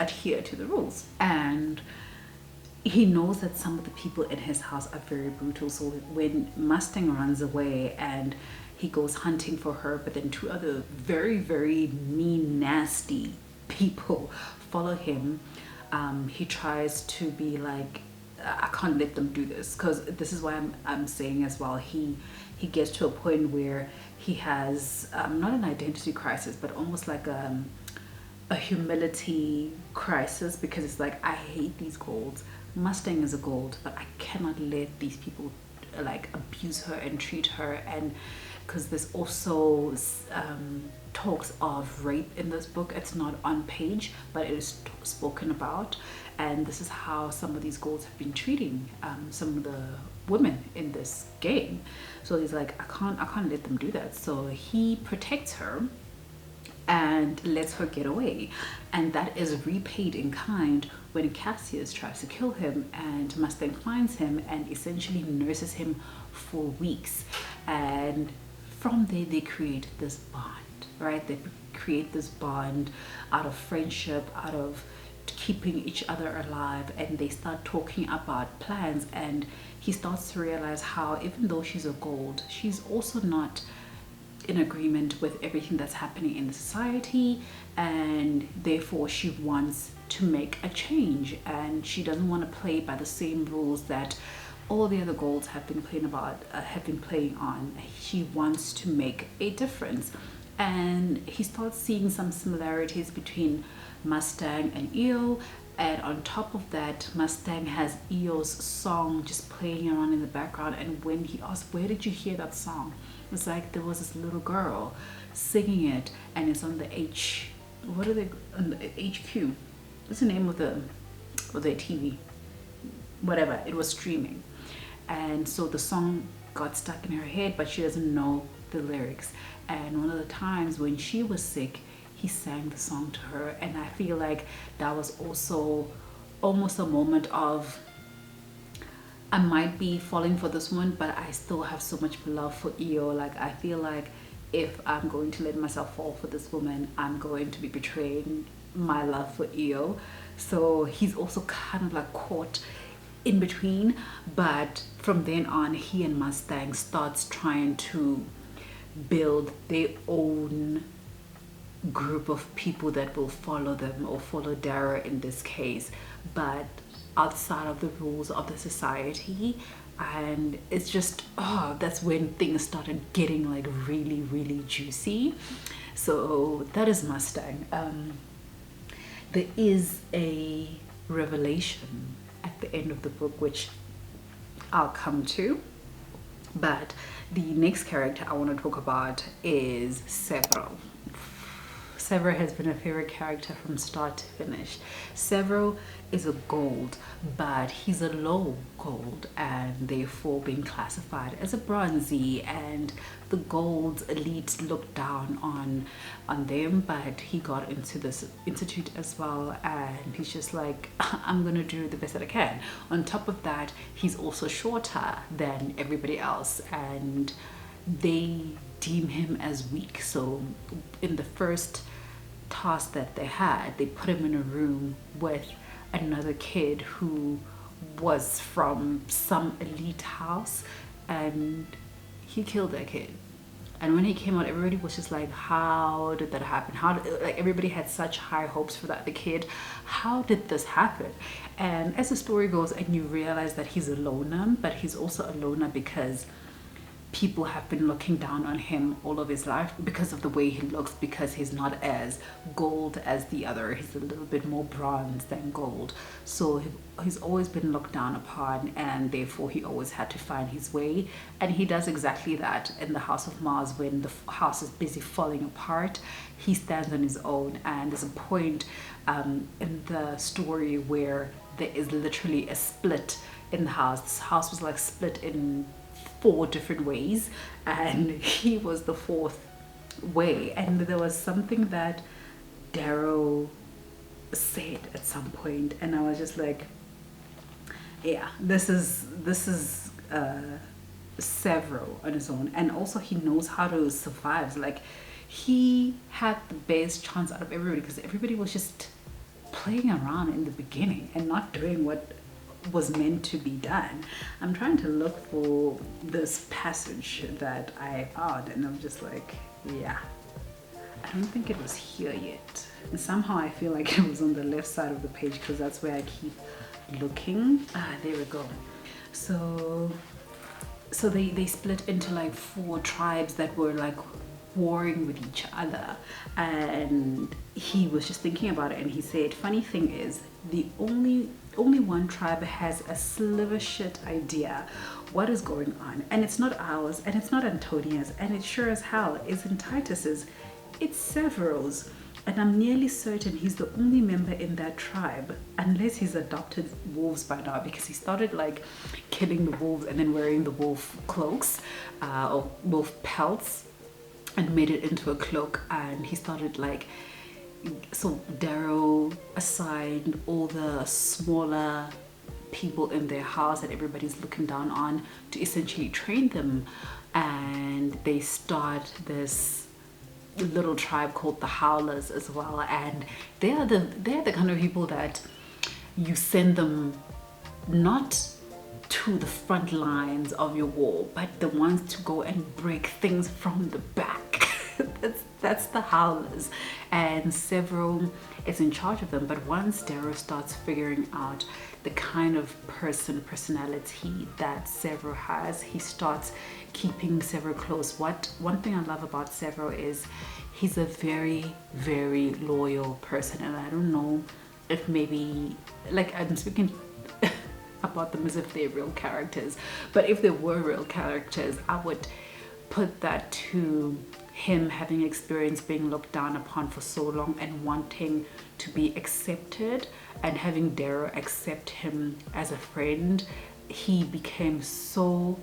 Speaker 1: adhere to the rules. And he knows that some of the people in his house are very brutal. So when Mustang runs away and he goes hunting for her, but then two other very, very mean, nasty people follow him, he tries to be like, I can't let them do this, because this is why I'm saying as well, he gets to a point where he has not an identity crisis, but almost like a humility crisis, because it's like, I hate these golds. Mustang is a gold, but I cannot let these people like abuse her and treat her. And because there's also talks of rape in this book. It's not on page, but it is spoken about, and this is how some of these golds have been treating some of the women in this game. So he's like, I can't let them do that. So he protects her and lets her get away, and that is repaid in kind when Cassius tries to kill him, and Mustang finds him and essentially nurses him for weeks. And from there they create this bond, right? They create this bond out of friendship, out of keeping each other alive, and they start talking about plans, and he starts to realize how even though she's a gold, she's also not in agreement with everything that's happening in the society, and therefore she wants to make a change, and she doesn't want to play by the same rules that all the other golds have been playing on. She wants to make a difference, and he starts seeing some similarities between Mustang and EO. And on top of that, Mustang has EO's song just playing around in the background, and when he asked, where did you hear that song? It's like there was this little girl singing it, and it's on the on the HQ? What's the name of the TV? Whatever, it was streaming. And so the song got stuck in her head, but she doesn't know the lyrics. And one of the times when she was sick, he sang the song to her, and I feel like that was also almost a moment of, I might be falling for this one, but I still have so much love for EO. Like, I feel like if I'm going to let myself fall for this woman, I'm going to be betraying my love for EO. So he's also kind of like caught in between, but from then on, he and Mustang starts trying to build their own group of people that will follow them, or follow Dara in this case, but outside of the rules of the society. And it's just, oh, that's when things started getting like really, really juicy. So that is Mustang. There is a revelation at the end of the book, which I'll come to, but the next character I want to talk about is Severo. Severo has been a favorite character from start to finish. Severo is a gold, but he's a low gold, and therefore being classified as a bronzy, and the gold elite looked down on them, but he got into this institute as well, and he's just like, I'm gonna do the best that I can. On top of that, he's also shorter than everybody else, and they deem him as weak. So in the first task that they had, they put him in a room with another kid who was from some elite house, and he killed that kid. And when he came out, everybody was just like, how did that happen? Like, everybody had such high hopes for the kid. How did this happen? And as the story goes, and you realize that he's a loner, but he's also a loner because people have been looking down on him all of his life because of the way he looks, because he's not as gold as the other. He's a little bit more bronze than gold. So he's always been looked down upon, and therefore he always had to find his way. And he does exactly that in the House of Mars. When the house is busy falling apart, he stands on his own. And there's a point in the story where there is literally a split in the house. This house was like split in 4 different ways, and he was the 4th way. And there was something that Darrow said at some point, and I was just like, yeah, this is Severo on his own. And also he knows how to survive. Like, he had the best chance out of everybody, because everybody was just playing around in the beginning and not doing what was meant to be done. I'm trying to look for this passage that I found, and I'm just like, yeah, I don't think it was here yet. And somehow I feel like it was on the left side of the page, because that's where I keep looking. There we go. So they split into like 4 tribes that were like warring with each other, and he was just thinking about it, and he said, funny thing is, the only one tribe has a sliver shit idea what is going on, and it's not ours, and it's not Antonia's, and it sure as hell isn't Titus's. It's Severo's, and I'm nearly certain he's the only member in that tribe, unless he's adopted wolves by now, because he started like killing the wolves and then wearing the wolf cloaks or wolf pelts and made it into a cloak. And he started like, so Darrow assigned all the smaller people in their house that everybody's looking down on to essentially train them, and they start this little tribe called the Howlers as well, and they're the kind of people that you send them not to the front lines of your war, but the ones to go and break things from the back. That's the Howlers, and Several is in charge of them. But once Darrow starts figuring out the kind of personality that Several has, he starts keeping Several close. One thing I love about Several is he's a very, very loyal person, and I don't know if maybe, like, I'm speaking about them as if they're real characters, but if they were real characters, I would put that to him having experienced being looked down upon for so long and wanting to be accepted, and having Darrow accept him as a friend. He became so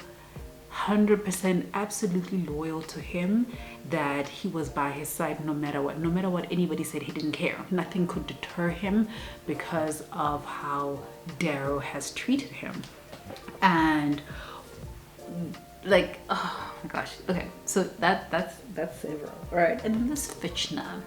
Speaker 1: 100% absolutely loyal to him that he was by his side no matter what anybody said. He didn't care. Nothing could deter him because of how Darrow has treated him. And like, oh my gosh, okay, so that's Several, right? And then there's Fitchner.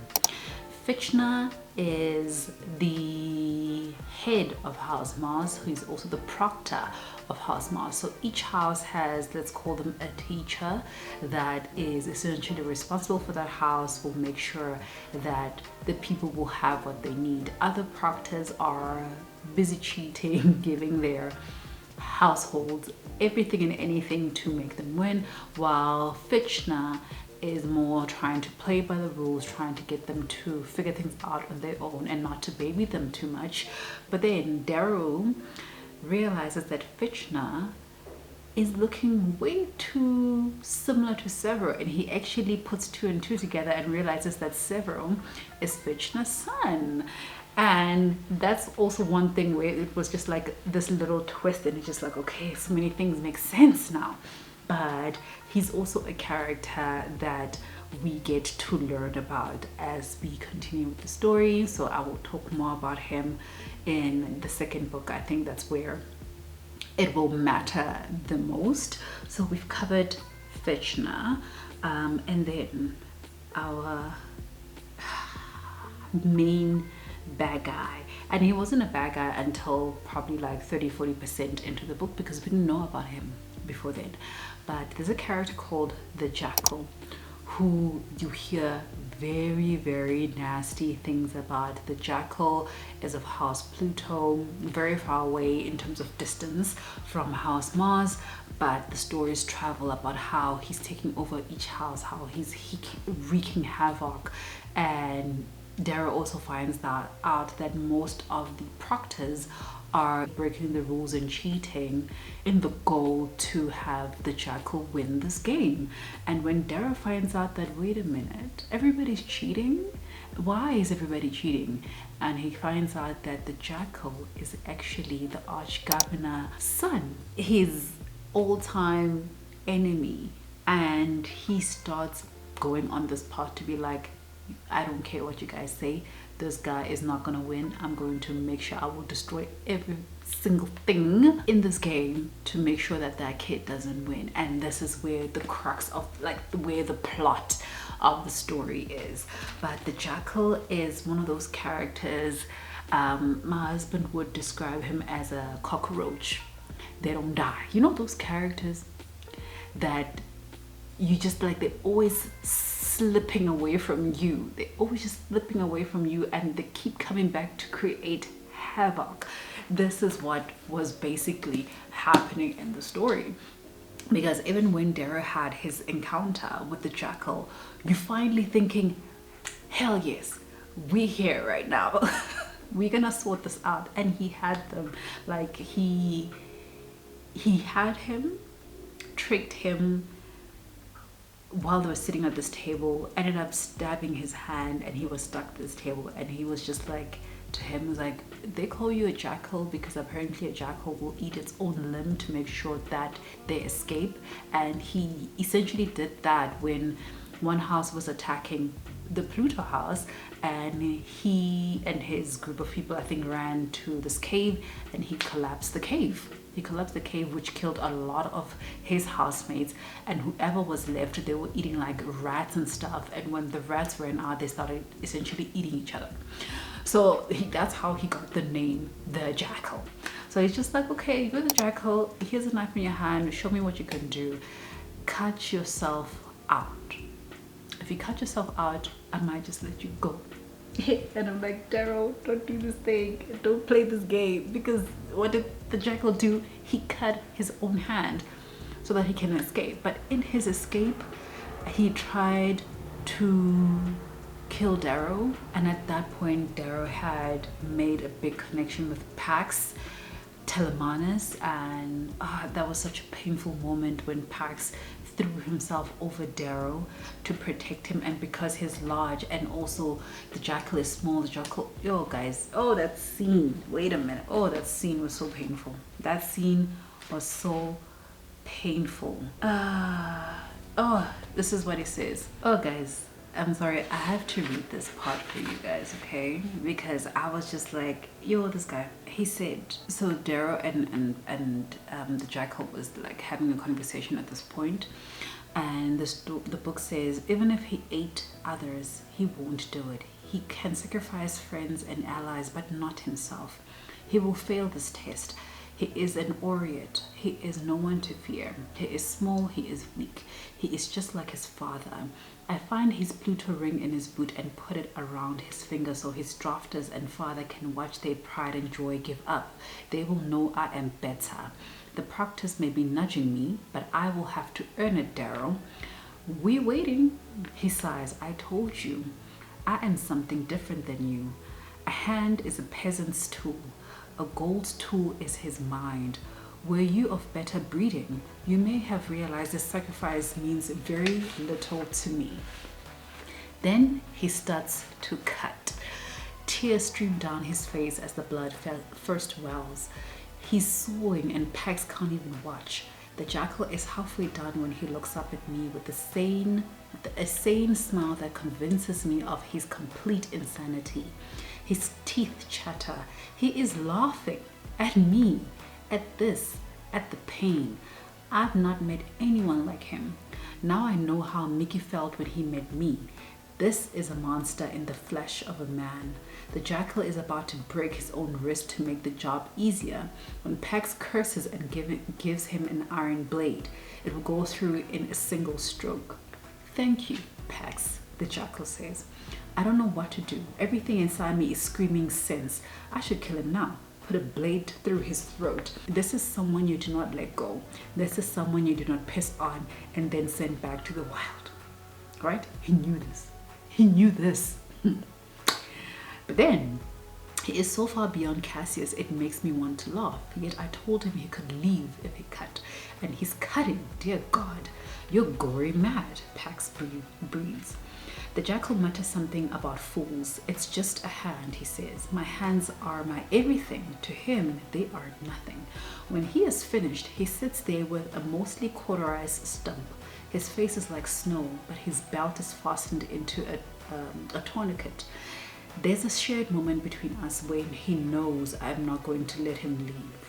Speaker 1: Fitchner is the head of House Mars, who is also the proctor of House Mars. So each house has, let's call them a teacher, that is essentially responsible for that house, will make sure that the people will have what they need. Other proctors are busy cheating, giving their households everything and anything to make them win, while Fitchner is more trying to play by the rules, trying to get them to figure things out on their own and not to baby them too much. But then Darrow realizes that Fitchner is looking way too similar to Several, and he actually puts 2 and 2 together and realizes that Several is Fitchner's son. And that's also one thing where it was just like this little twist, and it's just like, okay, so many things make sense now. But he's also a character that we get to learn about as we continue with the story. So I will talk more about him in the second book. I think that's where it will matter the most. So we've covered Fitchner, and then our main bad guy. And he wasn't a bad guy until probably like 30-40% into the book, because we didn't know about him before then. But there's a character called the Jackal, who you hear very, very nasty things about. The Jackal is of House Pluto, very far away in terms of distance from House Mars, but the stories travel about how he's taking over each house, how he's wreaking havoc. And Darrow also finds out that most of the proctors are breaking the rules and cheating in the goal to have the Jackal win this game. And when Darrow finds out that, wait a minute, everybody's cheating, why is everybody cheating? And he finds out that the Jackal is actually the Arch-Governor's son, his all-time enemy. And he starts going on this path to be like, I don't care what you guys say, this guy is not gonna win. I'm going to make sure I will destroy every single thing in this game to make sure that that kid doesn't win. And this is where the crux of, like, where the plot of the story is. But the Jackal is one of those characters, my husband would describe him as a cockroach. They don't die. You know those characters that you just like, they're always slipping away from you. They're always just slipping away from you, and they keep coming back to create havoc. This is what was basically happening in the story. Because even when Darrow had his encounter with the Jackal, you're finally thinking, hell yes, we're here right now. We're gonna sort this out. And he had them, like, he had him, tricked him while they were sitting at this table, ended up stabbing his hand, and he was stuck to this table. And he was just like, to him, was like, they call you a jackal because apparently a jackal will eat its own limb to make sure that they escape. And he essentially did that when one house was attacking the Pluto house, and he and his group of people, I think, ran to this cave, and he collapsed the cave. He collapsed the cave, which killed a lot of his housemates, and whoever was left, they were eating like rats and stuff. And when the rats ran out, they started essentially eating each other. So that's how he got the name, the Jackal. So he's just like, okay, you're the Jackal. Here's a knife in your hand. Show me what you can do. Cut yourself out. If you cut yourself out, I might just let you go. And I'm like, Daryl, don't do this thing. Don't play this game. Because what did the Jackal do? He cut his own hand so that he can escape. But in his escape, he tried to kill Daryl. And at that point, Daryl had made a big connection with Pax Telemanus. And that was such a painful moment when Pax threw himself over Daryl to protect him. And because he's large and also the Jackal is small, the Jackal, yo guys, oh that scene, wait a minute, oh that scene was so painful. That scene was so painful. Oh, this is what he says. Oh guys, I'm sorry, I have to read this part for you guys, okay? Because I was just like, yo, this guy. He said, so Daryl and the Jackal was like having a conversation at this point, and the book says, even if he ate others, he won't do it. He can sacrifice friends and allies, but not himself. He will fail this test. He is an Oriot. He is no one to fear. He is small. He is weak. He is just like his father. I find his Pluto ring in his boot and put it around his finger so his drafters and father can watch their pride and joy give up. They will know I am better. The practice may be nudging me, but I will have to earn it, Daryl. We're waiting. He sighs. I told you. I am something different than you. A hand is a peasant's tool. A gold's tool is his mind. Were you of better breeding, you may have realized this sacrifice means very little to me. Then he starts to cut. Tears stream down his face as the blood first wells. He's sawing and Pax can't even watch. The Jackal is halfway done when he looks up at me with a sane smile that convinces me of his complete insanity. His teeth chatter. He is laughing at me, at this, at the pain. I've not met anyone like him. Now I know how Mickey felt when he met me. This is a monster in the flesh of a man. The Jackal is about to break his own wrist to make the job easier. When Pax curses and gives him an iron blade, it will go through in a single stroke. Thank you, Pax, the Jackal says. I don't know what to do. Everything inside me is screaming sense. I should kill him now. Put a blade through his throat. This is someone you do not let go. This is someone you do not piss on and then send back to the wild. Right? He knew this. He knew this. But then, he is so far beyond Cassius, it makes me want to laugh. Yet I told him he could leave if he cut. And he's cutting. Dear God, you're gory mad, Pax breathes. The Jackal mutters something about fools. It's just a hand, he says. My hands are my everything. To him, they are nothing. When he is finished, he sits there with a mostly cauterized stump. His face is like snow, but his belt is fastened into a tourniquet. There's a shared moment between us when he knows I'm not going to let him leave.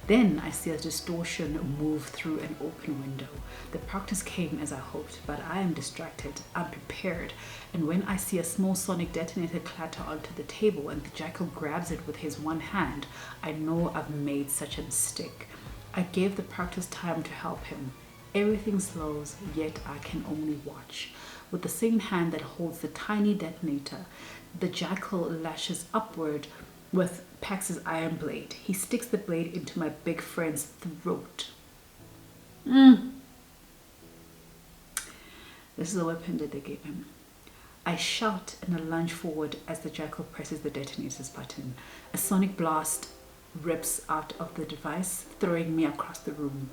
Speaker 1: Then I see a distortion move through an open window. The practice came as I hoped, but I am distracted, unprepared, and when I see a small sonic detonator clatter onto the table and the Jackal grabs it with his one hand, I know I've made such a mistake. I gave the practice time to help him. Everything slows, yet I can only watch. With the same hand that holds the tiny detonator, the Jackal lashes upward with Pax's iron blade. He sticks the blade into my big friend's throat. This is the weapon that they gave him. I shout and I lunge forward as the Jackal presses the detonator's button. A sonic blast rips out of the device, throwing me across the room.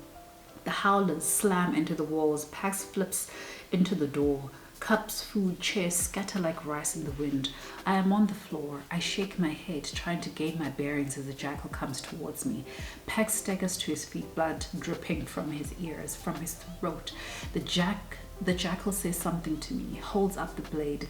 Speaker 1: The howlers slam into the walls. Pax flips into the door. Cups, food, chairs scatter like rice in the wind. I am on the floor. I shake my head, trying to gain my bearings as the Jackal comes towards me. Pax staggers to his feet, blood dripping from his ears, from his throat. The Jackal says something to me, holds up the blade,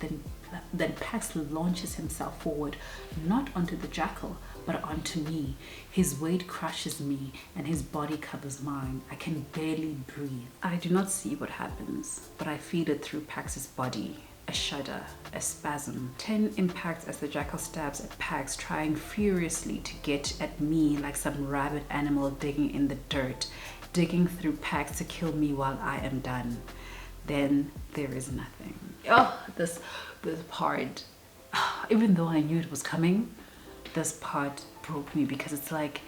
Speaker 1: then Pax launches himself forward, not onto the Jackal, but onto me. His weight crushes me and his body covers mine. I can barely breathe. I do not see what happens, but I feel it through Pax's body. A shudder, a spasm. 10 impacts as the jackal stabs at Pax, trying furiously to get at me like some rabid animal digging in the dirt, digging through Pax to kill me while I am done. Then there is nothing. Oh, this part, even though I knew it was coming, this part broke me because it's like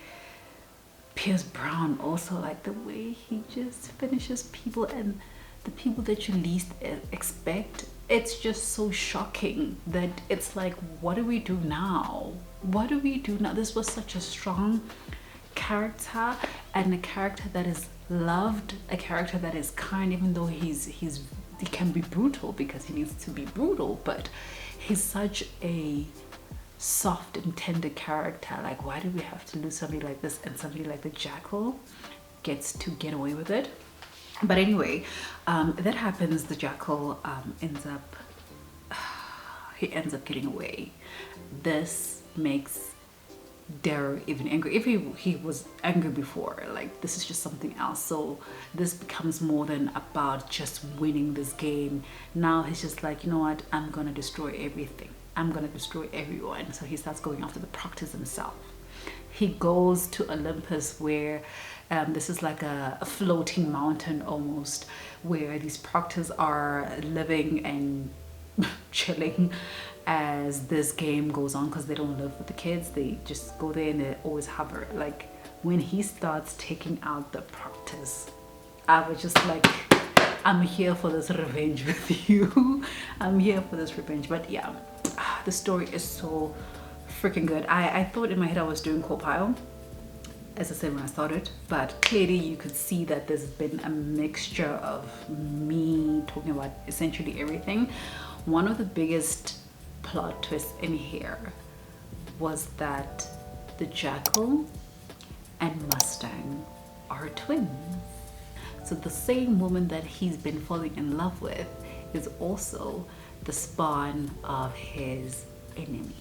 Speaker 1: Pierce Brown also, like the way he just finishes people, and the people that you least expect. It's just so shocking that it's like, what do we do now? What do we do now? This was such a strong character, and a character that is loved, a character that is kind, even though he can be brutal because he needs to be brutal, but he's such a soft and tender character. Like, why do we have to lose somebody like this, and somebody like the jackal gets to get away with it? But anyway, that happens. The jackal ends up getting away. This makes Darrow even angry. If he was angry before, like, this is just something else. So this becomes more than about just winning this game. Now he's just like, you know what, I'm gonna destroy everything. I'm gonna destroy everyone. So he starts going after the proctors himself. He goes to Olympus, where this is like a floating mountain almost, where these proctors are living and chilling as this game goes on, because they don't live with the kids. They just go there and they always hover. Like, when he starts taking out the proctors, I was just like, I'm here for this revenge with you. I'm here for this revenge. But yeah, the story is so freaking good. I thought in my head I was doing co-pile, as I said when I started, but clearly you could see that there's been a mixture of me talking about essentially everything. One of the biggest plot twists in here was that the jackal and Mustang are twins. So the same woman that he's been falling in love with is also the spawn of his enemy.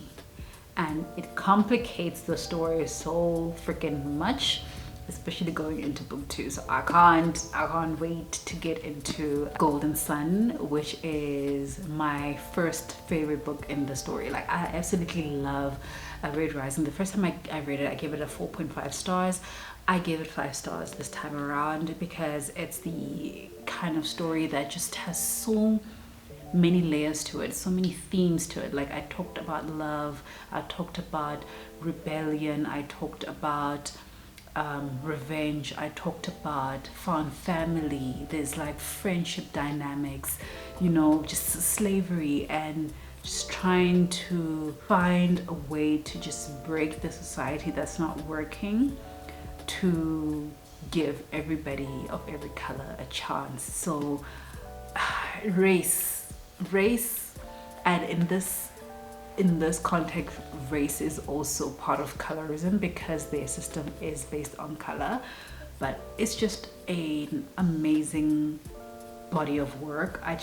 Speaker 1: And it complicates the story so freaking much, especially going into book 2. So I can't wait to get into Golden Sun, which is my first favorite book in the story. Like, I absolutely love Red Rising. The first time I read it, I gave it a 4.5 stars. I gave it 5 stars this time around because it's the kind of story that just has so many layers to it, so many themes to it. Like, I talked about love, I talked about rebellion, I talked about revenge, I talked about found family, there's like friendship dynamics, you know, just slavery, and just trying to find a way to just break the society that's not working, to give everybody of every color a chance. So race, and in this context, race is also part of colorism because their system is based on color. But it's just an amazing body of work. I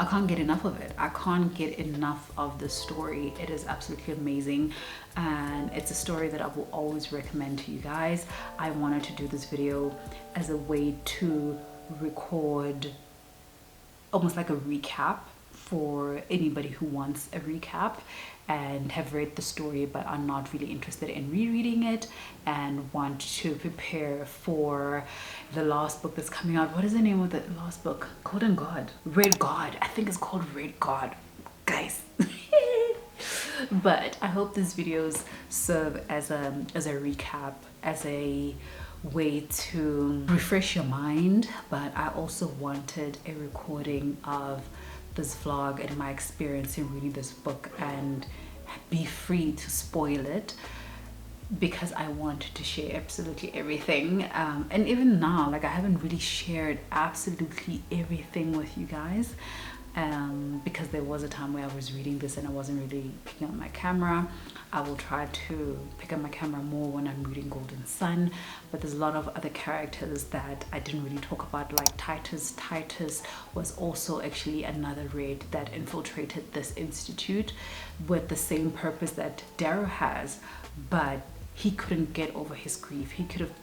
Speaker 1: can't get enough of it. I can't get enough of the story. It is absolutely amazing, and it's a story that I will always recommend to you guys. I wanted to do this video as a way to record almost like a recap for anybody who wants a recap and have read the story but are not really interested in rereading it and want to prepare for the last book that's coming out. What is the name of the last book? Golden God? Red God. I think it's called Red God, guys. But I hope these videos serve as a recap, as a way to refresh your mind. But I also wanted a recording of this vlog and my experience in reading this book and be free to spoil it, because I wanted to share absolutely everything. And even now, like, I haven't really shared absolutely everything with you guys, because there was a time where I was reading this and I wasn't really picking up my camera. I will try to pick up my camera more when I'm reading Golden Sun, but there's a lot of other characters that I didn't really talk about, like Titus. Titus was also actually another raid that infiltrated this institute with the same purpose that Darrow has, but he couldn't get over his grief. He could have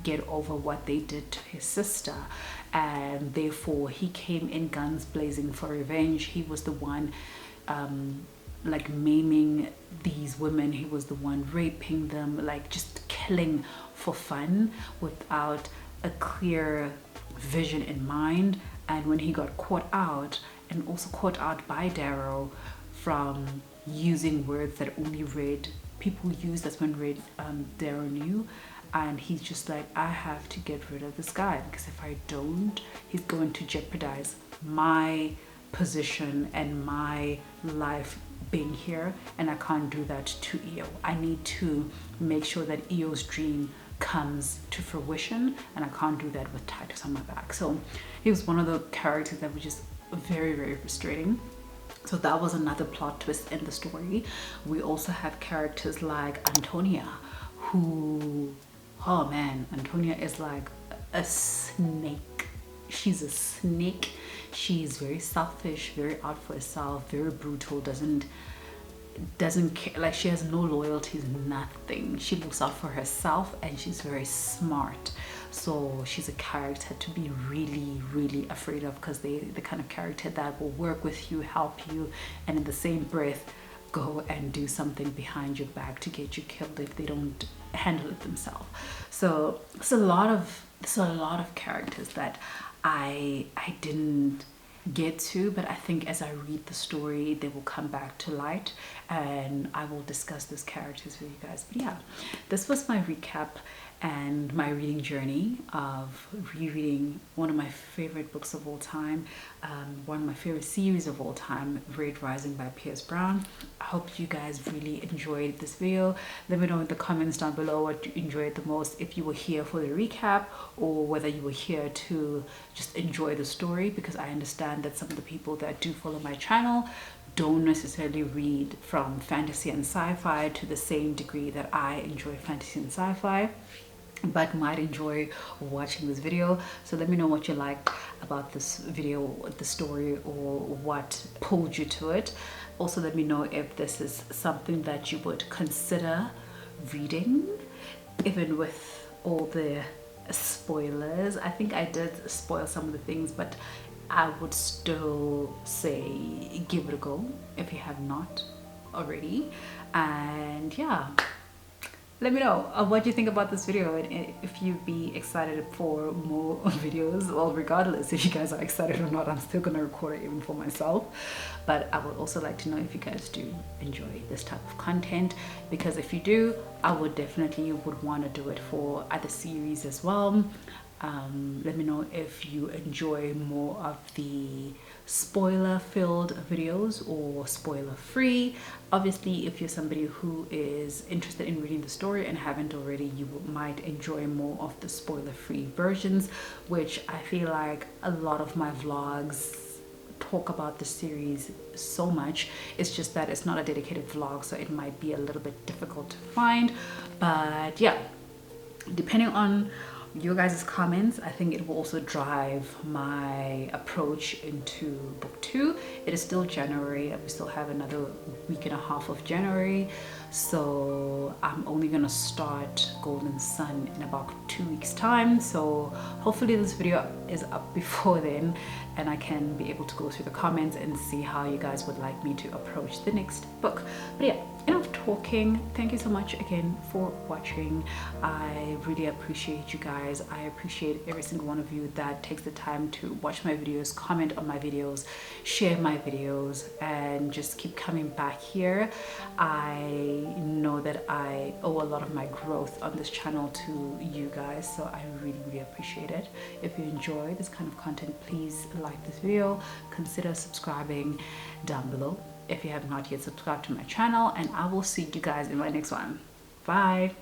Speaker 1: get over what they did to his sister, and therefore he came in guns blazing for revenge. He was the one like maiming these women. He was the one raping them, like just killing for fun without a clear vision in mind. And when he got caught out, and also caught out by Darrow from using words that only people use, that's when Darrow knew. And he's just like, I have to get rid of this guy, because if I don't, he's going to jeopardize my position and my life being here, and I can't do that to Io. I need to make sure that Io's dream comes to fruition, and I can't do that with Titus on my back. So he was one of the characters that was just very, very frustrating. So that was another plot twist in the story. We also have characters like Antonia, who, oh man, Antonia is like a snake. She's a snake. She's very selfish, very out for herself, very brutal, doesn't care, like she has no loyalties, nothing. She looks out for herself, and she's very smart. So she's a character to be really, really afraid of, because they're the kind of character that will work with you, help you, and in the same breath go and do something behind your back to get you killed if they don't handle it themselves. So it's a lot of characters that I didn't get to, but I think as I read the story they will come back to light, and I will discuss those characters with you guys. But yeah, this was my recap and my reading journey of rereading one of my favorite books of all time, one of my favorite series of all time, Red Rising by Pierce Brown. I hope you guys really enjoyed this video. Let me know in the comments down below what you enjoyed the most, if you were here for the recap or whether you were here to just enjoy the story, because I understand that some of the people that do follow my channel don't necessarily read from fantasy and sci-fi to the same degree that I enjoy fantasy and sci-fi, but might enjoy watching this video. So let me know what you like about this video, the story, or what pulled you to it. Also let me know if this is something that you would consider reading, even with all the spoilers. I think I did spoil some of the things, but I would still say give it a go if you have not already. And yeah, let me know what you think about this video, and if you'd be excited for more videos. Well, regardless if you guys are excited or not, I'm still gonna record it even for myself. But I would also like to know if you guys do enjoy this type of content, because if you do, I would definitely want to do it for other series as well. Let me know if you enjoy more of the spoiler filled videos or spoiler free. Obviously, if you're somebody who is interested in reading the story and haven't already, you might enjoy more of the spoiler free versions, which I feel like a lot of my vlogs talk about the series so much. It's just that it's not a dedicated vlog, so it might be a little bit difficult to find. But yeah, depending on your guys' comments, I think it will also drive my approach into book 2. It is still January, we still have another week and a half of January, so I'm only gonna start Golden Sun in about 2 weeks time. So hopefully this video is up before then, and I can be able to go through the comments and see how you guys would like me to approach the next book. But yeah, enough talking. Thank you so much again for watching. I really appreciate you guys. I appreciate every single one of you that takes the time to watch my videos, comment on my videos, share my videos, and just keep coming back here. I know that I owe a lot of my growth on this channel to you guys, so I really, really appreciate it. If you enjoy this kind of content, please like this video, consider subscribing down below if you have not yet subscribed to my channel, and I will see you guys in my next one. Bye.